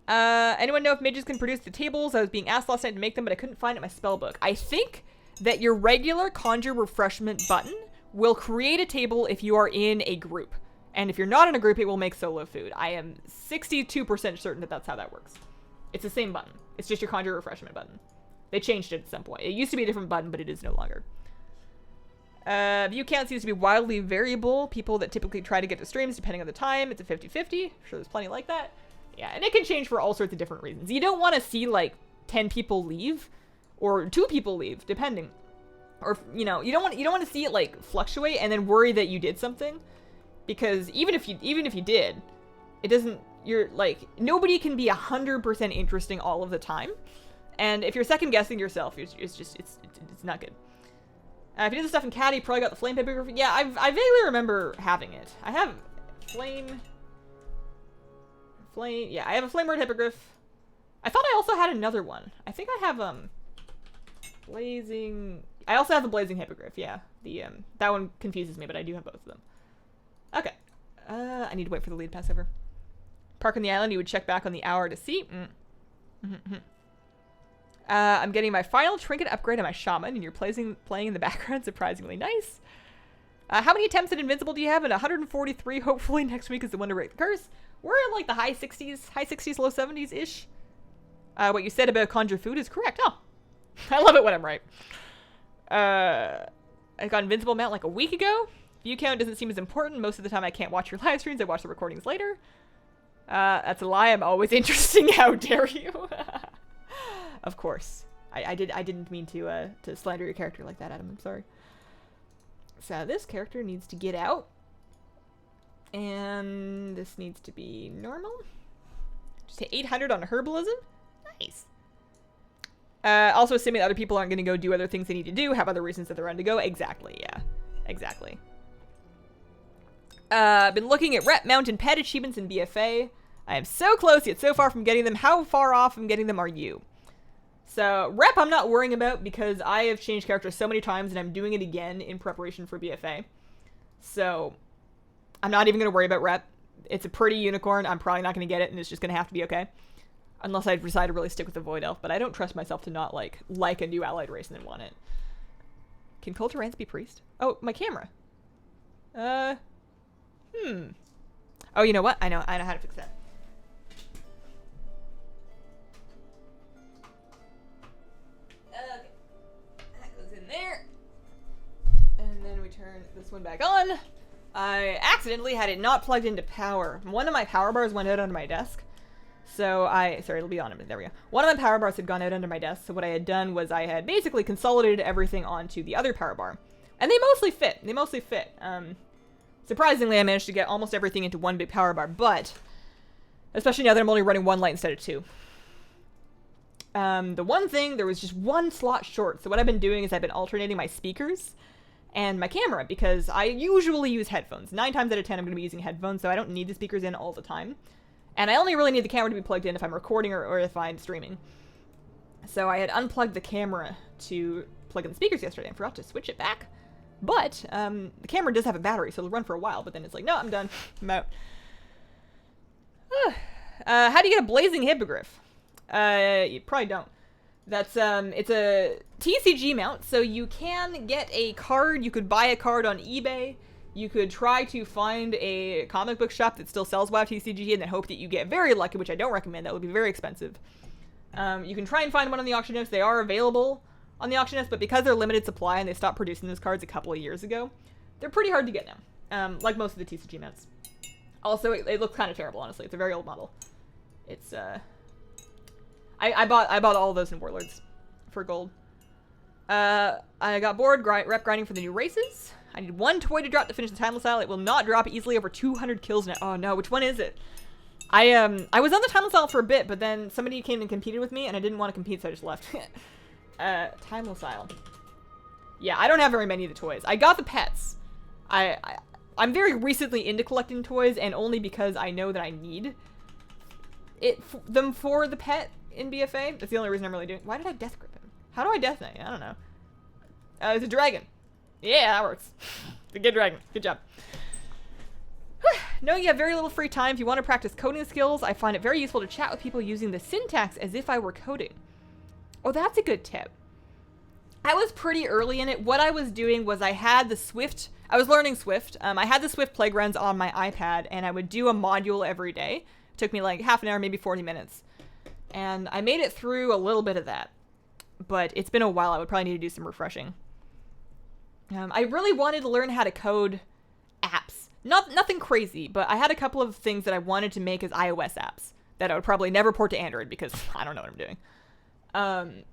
Anyone know if mages can produce the tables? I was being asked last night to make them, but I couldn't find it in my spell book. I think that your regular conjure refreshment button will create a table if you are in a group. And if you're not in a group, it will make solo food. I am 62% certain that that's how that works. It's the same button. It's just your conjure refreshment button. They changed it at some point. It used to be a different button, but it is no longer. View count seems to be wildly variable. People that typically try to get to streams, depending on the time, it's a 50-50. I'm sure there's plenty like that. Yeah, and it can change for all sorts of different reasons. You don't want to see, like, 10 people leave, or 2 people leave, depending. Or, you know, you don't want to see it, like, fluctuate and then worry that you did something. Because even if you did, it doesn't, you're, like, nobody can be 100% interesting all of the time. And if you're second-guessing yourself, it's not good. If you did the stuff in Caddy, you probably got the Flame Hippogriff. Yeah, I vaguely remember having it. I have Flame, yeah, I have a Flame Word Hippogriff. I thought I also had another one. I think I have, Blazing, I also have the Blazing Hippogriff, yeah. That one confuses me, but I do have both of them. Okay. I need to wait for the lead pass over. Park on the island, you would check back on the hour to see. I'm getting my final trinket upgrade on my shaman, and you're playing in the background. Surprisingly nice. How many attempts at Invincible do you have? At 143. Hopefully next week is the one to break the curse. We're in like the high 60s, low 70s-ish. What you said about conjure food is correct. Oh, I love it when I'm right. I got Invincible mount like a week ago. If View count doesn't seem as important. Most of the time I can't watch your live streams. I watch the recordings later. That's a lie. I'm always interesting. How dare you? Of course. I didn't mean to slander your character like that, Adam. I'm sorry. So this character needs to get out. And this needs to be normal. Just hit 800 on herbalism. Nice. Also assuming other people aren't going to go do other things they need to do, have other reasons that they're on to go. Exactly, yeah. Exactly. I've been looking at rep, mount, and pet achievements in BFA. I am so close yet so far from getting them. How far off from getting them are you? So, rep I'm not worrying about because I have changed characters so many times and I'm doing it again in preparation for BFA. So, I'm not even going to worry about rep. It's a pretty unicorn. I'm probably not going to get it and it's just going to have to be okay. Unless I decide to really stick with the Void Elf, but I don't trust myself to not like a new allied race and then want it. Can Culture Ants be priest? Oh, my camera. Oh, you know what? I know how to fix that. Okay. That goes in there. And then we turn this one back on. I accidentally had it not plugged into power. One of my power bars went out under my desk. So sorry, it'll be on a minute. There we go. One of my power bars had gone out under my desk. So what I had done was I had basically consolidated everything onto the other power bar. And they mostly fit. Surprisingly, I managed to get almost everything into one big power bar, but especially now that I'm only running one light instead of two. The one thing, there was just one slot short. So what I've been doing is I've been alternating my speakers and my camera because I usually use headphones. 9 times out of 10, I'm going to be using headphones, so I don't need the speakers in all the time. And I only really need the camera to be plugged in if I'm recording or if I'm streaming. So I had unplugged the camera to plug in the speakers yesterday and forgot to switch it back. But the camera does have a battery, so it'll run for a while. But then it's like, no, I'm done. I'm out. How do you get a blazing hippogriff? You probably don't. That's it's a TCG mount, so you can get a card. You could buy a card on eBay. You could try to find a comic book shop that still sells WoW TCG and then hope that you get very lucky, which I don't recommend. That would be very expensive. You can try and find one on the auction house. They are available on the auction house, but because they're limited supply and they stopped producing those cards a couple of years ago, they're pretty hard to get now, like most of the TCG mounts. Also, it looks kind of terrible, honestly. It's a very old model. It's, I bought all of those in Warlords for gold. I got bored rep grinding for the new races. I need one toy to drop to finish the timeless style. It will not drop easily over 200 kills now. Oh no, which one is it? I was on the timeless style for a bit, but then somebody came and competed with me, and I didn't want to compete, so I just left. Timeless style. Yeah, I don't have very many of the toys. I got the pets. I'm very recently into collecting toys, and only because I know that I need them for the pet in BFA. That's the only reason I'm really doing. Why did I death grip him? How do I death knight? I don't know. It's a dragon. Yeah, that works. The good dragon. Good job. Knowing you have very little free time, if you want to practice coding skills, I find it very useful to chat with people using the syntax as if I were coding. Oh, that's a good tip. I was pretty early in it. What I was doing was I had the Swift. I was learning Swift. I had the Swift playgrounds on my iPad, and I would do a module every day. It took me like half an hour, maybe 40 minutes. And I made it through a little bit of that. But it's been a while. I would probably need to do some refreshing. I really wanted to learn how to code apps. Nothing crazy, but I had a couple of things that I wanted to make as iOS apps that I would probably never port to Android because I don't know what I'm doing.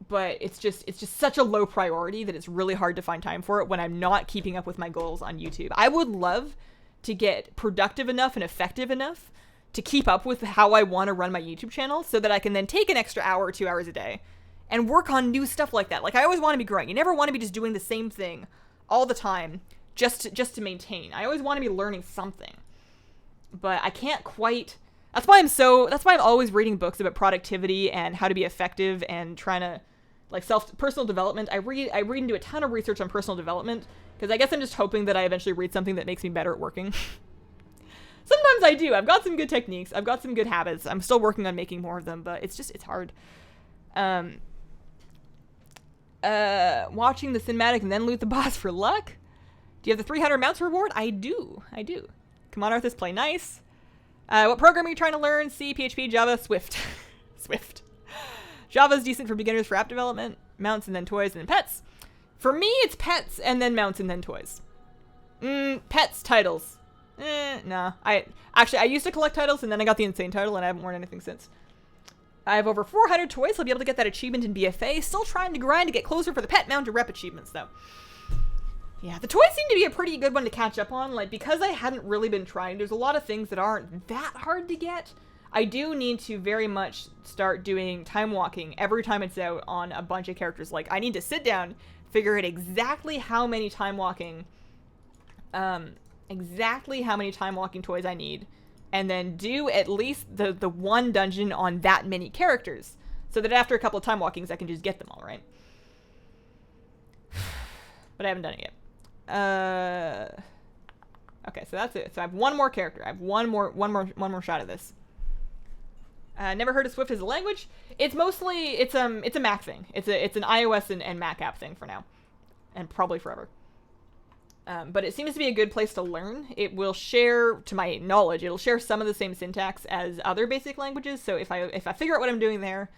But it's just such a low priority that it's really hard to find time for it when I'm not keeping up with my goals on YouTube. I would love to get productive enough and effective enough to keep up with how I want to run my YouTube channel so that I can then take an extra hour or 2 hours a day and work on new stuff like that. Like, I always want to be growing. You never want to be just doing the same thing all the time just to maintain. I always want to be learning something. But I can't quite. That's why I'm always reading books about productivity and how to be effective and trying to, like, personal development. I read and do a ton of research on personal development because I guess I'm just hoping that I eventually read something that makes me better at working. Sometimes I do. I've got some good techniques. I've got some good habits. I'm still working on making more of them, but it's hard. Watching the cinematic and then loot the boss for luck. Do you have the 300 mounts reward? I do. Come on, Arthas, play nice. What program are you trying to learn? C, PHP, Java, Swift. Swift. Java's decent for beginners for app development. Mounts and then toys and then pets. For me, it's pets and then mounts and then toys. Pets titles. Nah. I used to collect titles, and then I got the insane title, and I haven't worn anything since. I have over 400 toys, so I'll be able to get that achievement in BFA. Still trying to grind to get closer for the pet mount to rep achievements, though. Yeah, the toys seem to be a pretty good one to catch up on. Like, because I hadn't really been trying, there's a lot of things that aren't that hard to get. I do need to very much start doing time walking every time it's out on a bunch of characters. Like, I need to sit down, figure out exactly how many time walking toys I need, and then do at least the one dungeon on that many characters, so that after a couple of time walkings, I can just get them all, right? But I haven't done it yet. Okay, so that's it. So I have one more character. I have one more shot at this. Never heard of Swift as a language. It's mostly it's a Mac thing. It's an iOS and Mac app thing for now, and probably forever. But it seems to be a good place to learn. It will share, to my knowledge, it'll share some of the same syntax as other basic languages. So if I figure out what I'm doing there,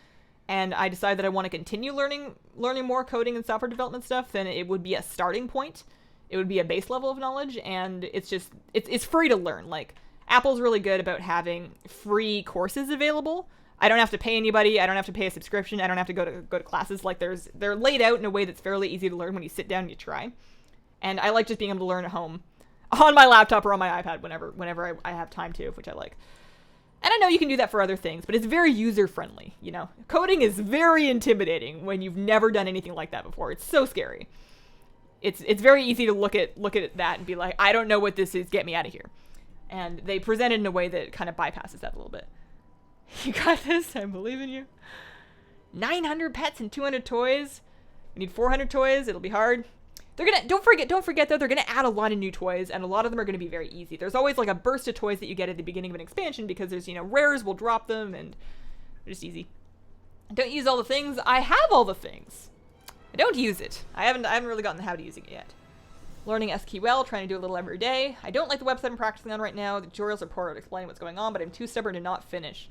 and I decide that I want to continue learning more coding and software development stuff, then it would be a starting point. It would be a base level of knowledge, and it's free to learn. Like, Apple's really good about having free courses available. I don't have to pay anybody. I don't have to pay a subscription. I don't have to go to classes. Like, they're laid out in a way that's fairly easy to learn when you sit down and you try. And I like just being able to learn at home on my laptop or on my iPad whenever I have time to, which I like. And I know you can do that for other things, but it's very user-friendly, you know? Coding is very intimidating when you've never done anything like that before. It's so scary. It's very easy to look at that and be like, I don't know what this is, get me out of here. And they present it in a way that kind of bypasses that a little bit. You got this, I believe in you. 900 pets and 200 toys. We need 400 toys, it'll be hard. They're gonna, don't forget though, they're gonna add a lot of new toys, and a lot of them are gonna be very easy. There's always like a burst of toys that you get at the beginning of an expansion because there's, you know, rares will drop them, and they're just easy. I don't use all the things. I have all the things. I don't use it. I haven't really gotten the how to using it yet. Learning SQL, trying to do a little every day. I don't like the website I'm practicing on right now. The tutorials are poor at explaining what's going on, but I'm too stubborn to not finish.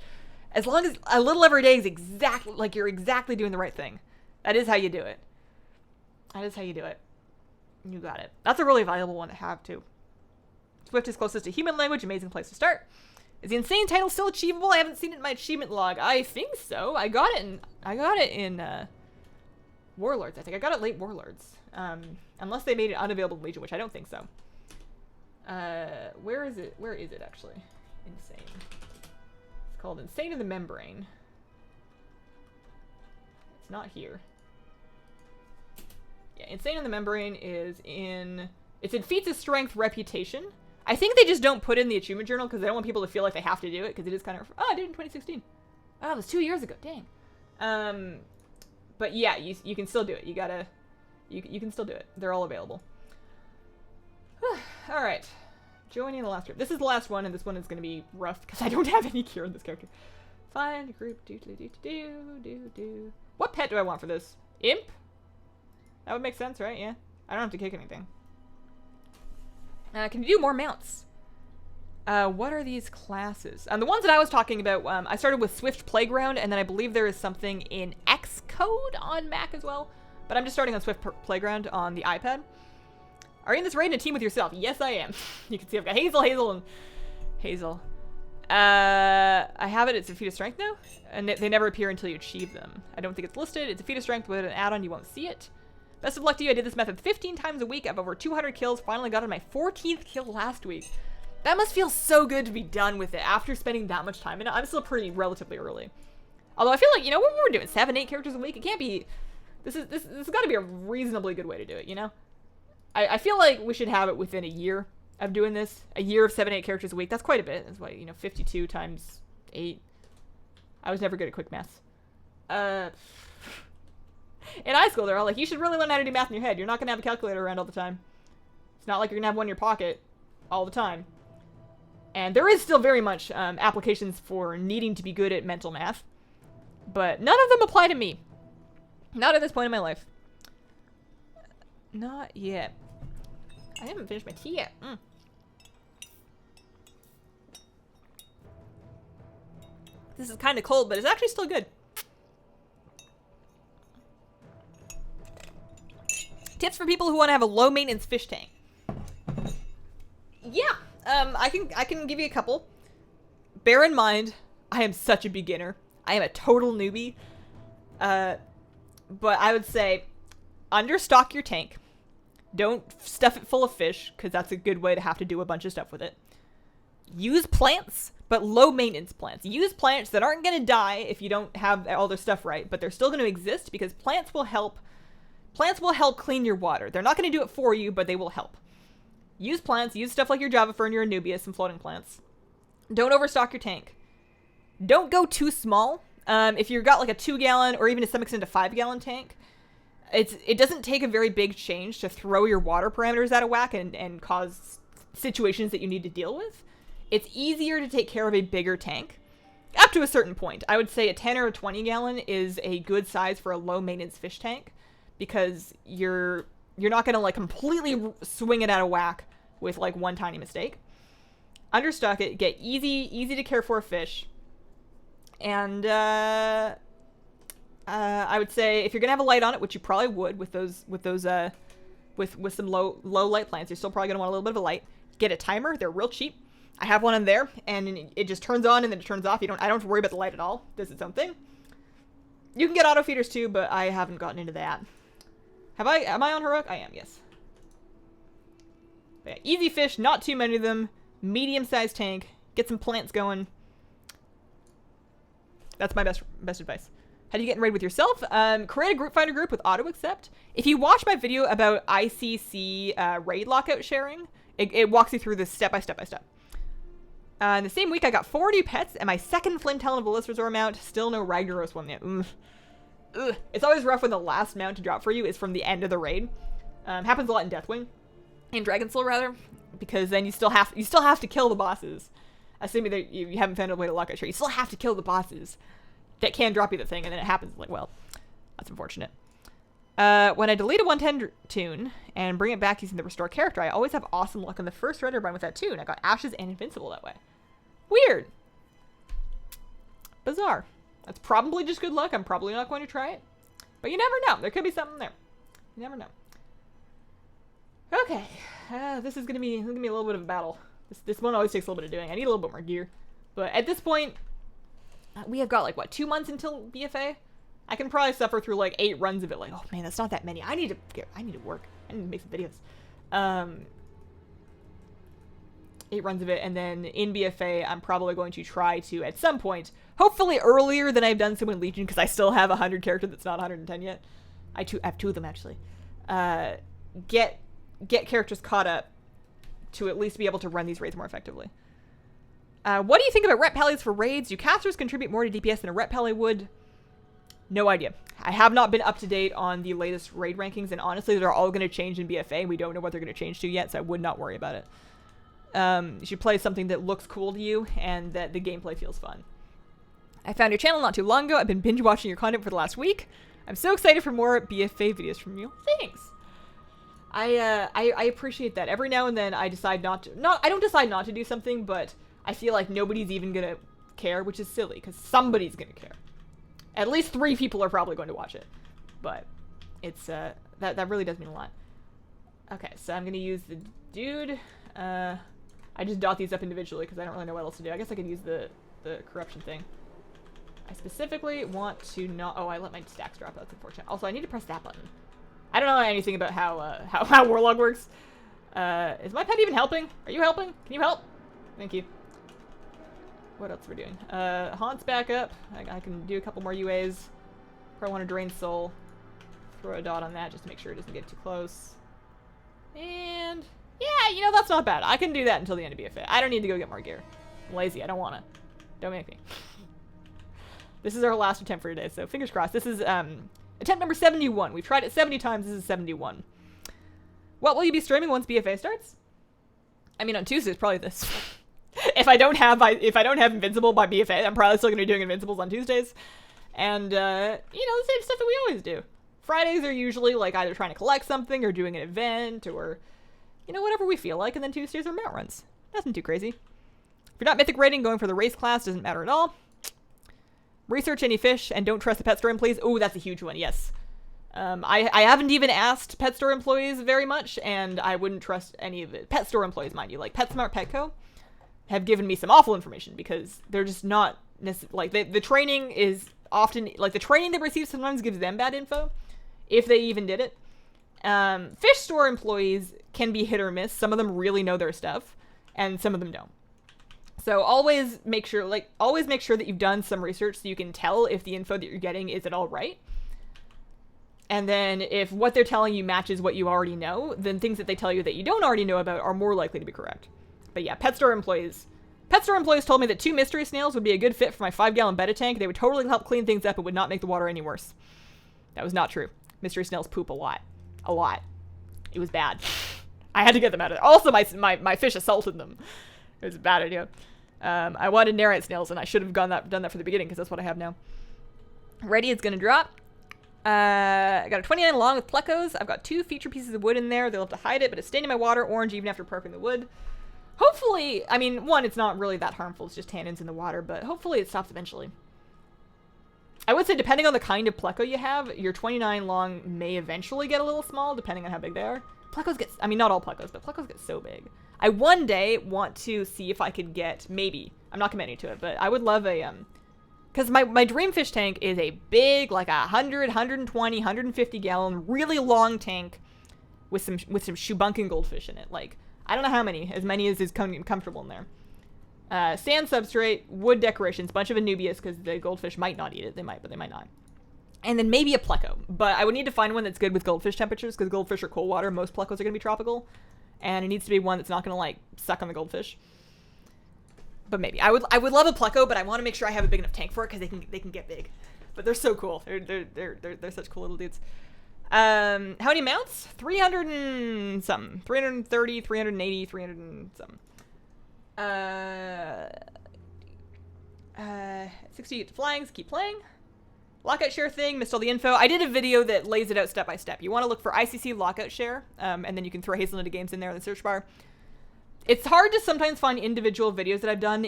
As long as a little every day is exactly, like, you're exactly doing the right thing. That is how you do it. That is how you do it. You got it. That's a really valuable one to have, too. Swift is closest to human language. Amazing place to start. Is the insane title still achievable? I haven't seen it in my achievement log. I think so. I got it in Warlords, I think. I got it late Warlords. Unless they made it unavailable in Legion, which I don't think so. Where is it? Where is it, actually? Insane. It's called Insane in the Membrane. It's not here. Yeah, Insane in the Membrane is in... It's in Feats of Strength Reputation. I think they just don't put in the achievement journal because they don't want people to feel like they have to do it, because it is kind of... Oh, I did it in 2016. Oh, it was 2 years ago. Dang. But yeah, you can still do it. You gotta... You can still do it. They're all available. Alright. Joining the last group. This is the last one, and this one is going to be rough because I don't have any cure in this character. Find a group. Do. What pet do I want for this? Imp? That would make sense, right? Yeah. I don't have to kick anything. Can you do more mounts? What are these classes? The ones that I was talking about, I started with Swift Playground, and then I believe there is something in Xcode on Mac as well. But I'm just starting on Swift Playground on the iPad. Are you in this raid in a team with yourself? Yes, I am. You can see I've got Hazel, and Hazel. I have it. It's a feat of strength now, and they never appear until you achieve them. I don't think it's listed. It's a feat of strength with an add-on. You won't see it. Best of luck to you. I did this method 15 times a week. I have over 200 kills. Finally got on my 14th kill last week. That must feel so good to be done with it after spending that much time in it. I'm still pretty relatively early. Although I feel like, you know, what we're doing, 7-8 characters a week. It can't be... This has got to be a reasonably good way to do it, you know? I feel like we should have it within a year of doing this. A year of 7-8 characters a week. That's quite a bit. That's why, you know, 52 times 8. I was never good at quick math. In high school, they're all like, you should really learn how to do math in your head. You're not going to have a calculator around all the time. It's not like you're going to have one in your pocket all the time. And there is still very much applications for needing to be good at mental math. But none of them apply to me. Not at this point in my life. Not yet. I haven't finished my tea yet. This is kind of cold, but it's actually still good. Tips for people who want to have a low maintenance fish tank. I can give you a couple. Bear in mind, I am such a beginner. I am a total newbie. But I would say, understock your tank. Don't stuff it full of fish, because that's a good way to have to do a bunch of stuff with it. Use plants, but low maintenance plants. Use plants that aren't going to die if you don't have all their stuff right, but they're still going to exist because plants will help clean your water. They're not going to do it for you, but they will help. Use plants, use stuff like your Java Fern, your Anubias, and floating plants. Don't overstock your tank. Don't go too small. If you've got like a 2-gallon or even to some extent a 5-gallon tank, it doesn't take a very big change to throw your water parameters out of whack and cause situations that you need to deal with. It's easier to take care of a bigger tank, up to a certain point. I would say a 10 or a 20-gallon is a good size for a low-maintenance fish tank, because you're not going to like completely swing it out of whack with like one tiny mistake. Understock it, get easy to care for fish, and I would say if you're gonna have a light on it, which you probably would with some low light plants, you're still probably gonna want a little bit of a light. Get a timer; they're real cheap. I have one in there, and it just turns on and then it turns off. I don't have to worry about the light at all. It does its own thing. You can get auto feeders too, but I haven't gotten into that. Am I on heroic? I am, yes. But yeah, easy fish, not too many of them. Medium-sized tank. Get some plants going. That's my best advice. How do you get in raid with yourself? Create a group finder group with auto accept. If you watch my video about ICC raid lockout sharing, it walks you through this step by step. In the same week, I got 4 new pets and my second Flame Talon of Resort mount. Still no Ragnaros one yet. Ugh. It's always rough when the last mount to drop for you is from the end of the raid. Happens a lot in Deathwing. In Dragonsoul, rather. Because then you still have to kill the bosses. Assuming that you haven't found a way to lock out share. You still have to kill the bosses that can drop you the thing, and then it happens. Like, well, that's unfortunate. When I delete a 110 tune and bring it back using the restore character, I always have awesome luck on the first render run with that tune. I got Ashes and Invincible that way. Weird. Bizarre. That's probably just good luck. I'm probably not going to try it. But you never know. There could be something there. You never know. Okay. This is gonna be a little bit of a battle. This one always takes a little bit of doing. I need a little bit more gear. But at this point, we have got like, what, 2 months until BFA? I can probably suffer through like 8 runs of it. Like, oh man, that's not that many. I need to work. I need to make some videos. 8 runs of it, and then in BFA, I'm probably going to try to, at some point, hopefully earlier than I've done so in Legion, because I still have a 100 character that's not 110 yet. I have 2 of them, actually. Get characters caught up to at least be able to run these raids more effectively. What do you think about rep pallies for raids? Do casters contribute more to DPS than a rep pally would? No idea. I have not been up to date on the latest raid rankings, and honestly, they're all going to change in BFA, and we don't know what they're going to change to yet, so I would not worry about it. You should play something that looks cool to you, and that the gameplay feels fun. I found your channel not too long ago. I've been binge watching your content for the last week. I'm so excited for more BFA videos from you. Thanks. I appreciate that. Every now and then I decide I don't decide not to do something, but I feel like nobody's even gonna care, which is silly, because somebody's gonna care. At least 3 people are probably going to watch it. But it's, that really does mean a lot. Okay, so I'm gonna use the dude. I just dot these up individually because I don't really know what else to do. I guess I could use the corruption thing. I specifically want to not... Oh, I let my stacks drop. That's unfortunate. Also, I need to press that button. I don't know anything about how Warlog works. Is my pet even helping? Are you helping? Can you help? Thank you. What else are we doing? Haunt's back up. I can do a couple more UAs. Probably want to drain soul. Throw a dot on that just to make sure it doesn't get too close. And... yeah, you know, that's not bad. I can do that until the end of BFA. I don't need to go get more gear. I'm lazy. I don't want to. Don't make me. This is our last attempt for today, so fingers crossed. This is attempt number 71. We've tried it 70 times. This is 71. What will you be streaming once BFA starts? I mean, on Tuesdays, probably this. if I don't have Invincible by BFA, I'm probably still going to be doing Invincibles on Tuesdays. And, you know, the same stuff that we always do. Fridays are usually, like, either trying to collect something or doing an event or... you know, whatever we feel like, and then Tuesdays are mount runs. Nothing too crazy. If you're not mythic rating, going for the race class doesn't matter at all. Research any fish, and don't trust the pet store, please. Oh, that's a huge one, yes. I haven't even asked pet store employees very much, and I wouldn't trust any of it. Pet store employees, mind you, like PetSmart, Petco, have given me some awful information because they're just not like the training is often like the training they receive sometimes gives them bad info, if they even did it. Fish store employees can be hit or miss. Some of them really know their stuff, and some of them don't. So always make sure that you've done some research so you can tell if the info that you're getting is at all right. And then if what they're telling you matches what you already know, then things that they tell you that you don't already know about are more likely to be correct. But yeah, pet store employees told me that 2 mystery snails would be a good fit for my 5-gallon betta tank. They would totally help clean things up and would not make the water any worse. That was not true. Mystery snails poop a lot. A lot. It was bad. I had to get them out of there. Also, my fish assaulted them. It was a bad idea. I wanted narite snails, and I should have done that from the beginning, because that's what I have now. Ready, it's gonna drop. I got a 29 long with plecos. I've got 2 feature pieces of wood in there. They'll have to hide it, but it's staying in my water orange even after parking the wood. Hopefully, I mean, one, it's not really that harmful. It's just tannins in the water, but hopefully it stops eventually. I would say depending on the kind of pleco you have, your 29 long may eventually get a little small, depending on how big they are. Plecos get, I mean, not all plecos, but plecos get so big. I one day want to see if I could get, maybe, I'm not committing to it, but I would love a, because my dream fish tank is a big, like 100, 120, 150 gallon, really long tank with some shubunkin goldfish in it. Like, I don't know how many, as many as is comfortable in there. Sand substrate, wood decorations, bunch of Anubias, because the goldfish might not eat it. They might, but they might not. And then maybe a pleco. But I would need to find one that's good with goldfish temperatures, because goldfish are cold water. Most plecos are going to be tropical. And it needs to be one that's not going to, like, suck on the goldfish. But maybe. I would love a pleco, but I want to make sure I have a big enough tank for it, because they can get big. But they're so cool. They're such cool little dudes. How many mounts? 300 and something. 330, 380, 300 and something. 60 flyings, keep playing. Lockout share thing, missed all the info. I did a video that lays it out step by step. You want to look for ICC lockout share, and then you can throw Hazelnuttygames in there in the search bar. It's hard to sometimes find individual videos that I've done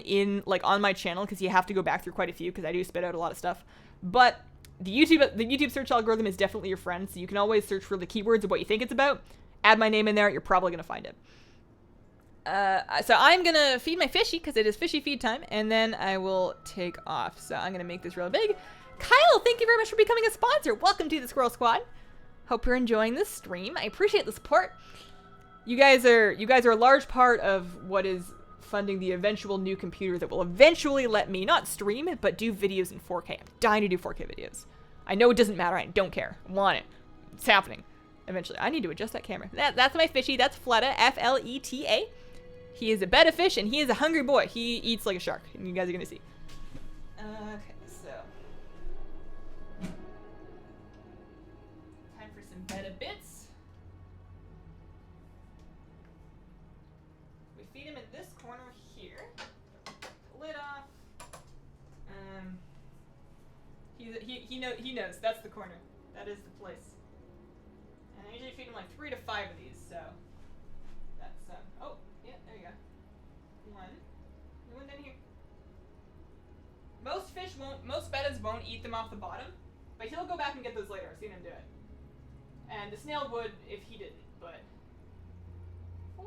on my channel, because you have to go back through quite a few, because I do spit out a lot of stuff. But the YouTube search algorithm is definitely your friend, so you can always search for the keywords of what you think it's about. Add my name in there, you're probably going to find it. So I'm going to feed my fishy, because it is fishy feed time, and then I will take off. So I'm going to make this real big. Kyle, thank you very much for becoming a sponsor. Welcome to the Squirrel Squad. Hope you're enjoying this stream. I appreciate the support. You guys are a large part of what is funding the eventual new computer that will eventually let me not stream, but do videos in 4K. I'm dying to do 4K videos. I know it doesn't matter. I don't care. I want it. It's happening. Eventually. I need to adjust that camera. That's my fishy. That's Fleta. F-L-E-T-A. He is a betta fish, and he is a hungry boy. He eats like a shark, and you guys are going to see. Okay, so. Time for some betta bits. We feed him in this corner here. Lid off. He knows. That's the corner. That is the place. And I usually feed him like 3 to 5 of these, so. That's, oh. Yeah, there you go. One down here. Most bettas won't eat them off the bottom, but he'll go back and get those later. I've seen him do it. And the snail would if he didn't, but 4.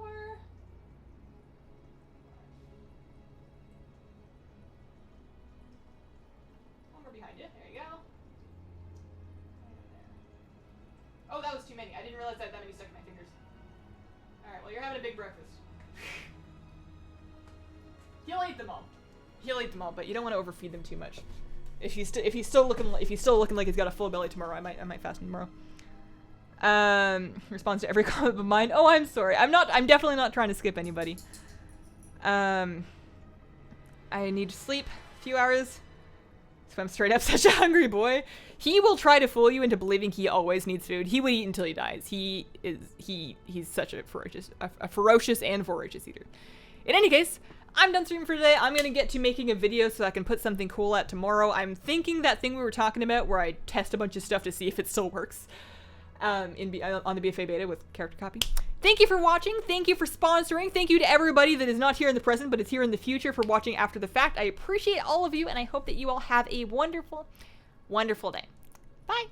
One more behind you. There you go. Oh, that was too many. I didn't realize I had that many stuck in my fingers. Alright, well, you're having a big breakfast. He'll eat them all. But you don't want to overfeed them too much. If he's still looking like he's got a full belly tomorrow, I might fast him tomorrow. Responds to every comment of mine. Oh, I'm sorry. I'm definitely not trying to skip anybody. I need to sleep a few hours. So I'm straight up such a hungry boy. He will try to fool you into believing he always needs food. He would eat until he dies. He's such a ferocious and voracious eater. In any case, I'm done streaming for today. I'm going to get to making a video so I can put something cool out tomorrow. I'm thinking that thing we were talking about where I test a bunch of stuff to see if it still works on the BFA beta with character copy. Thank you for watching. Thank you for sponsoring. Thank you to everybody that is not here in the present but is here in the future for watching after the fact. I appreciate all of you, and I hope that you all have a wonderful, wonderful day. Bye.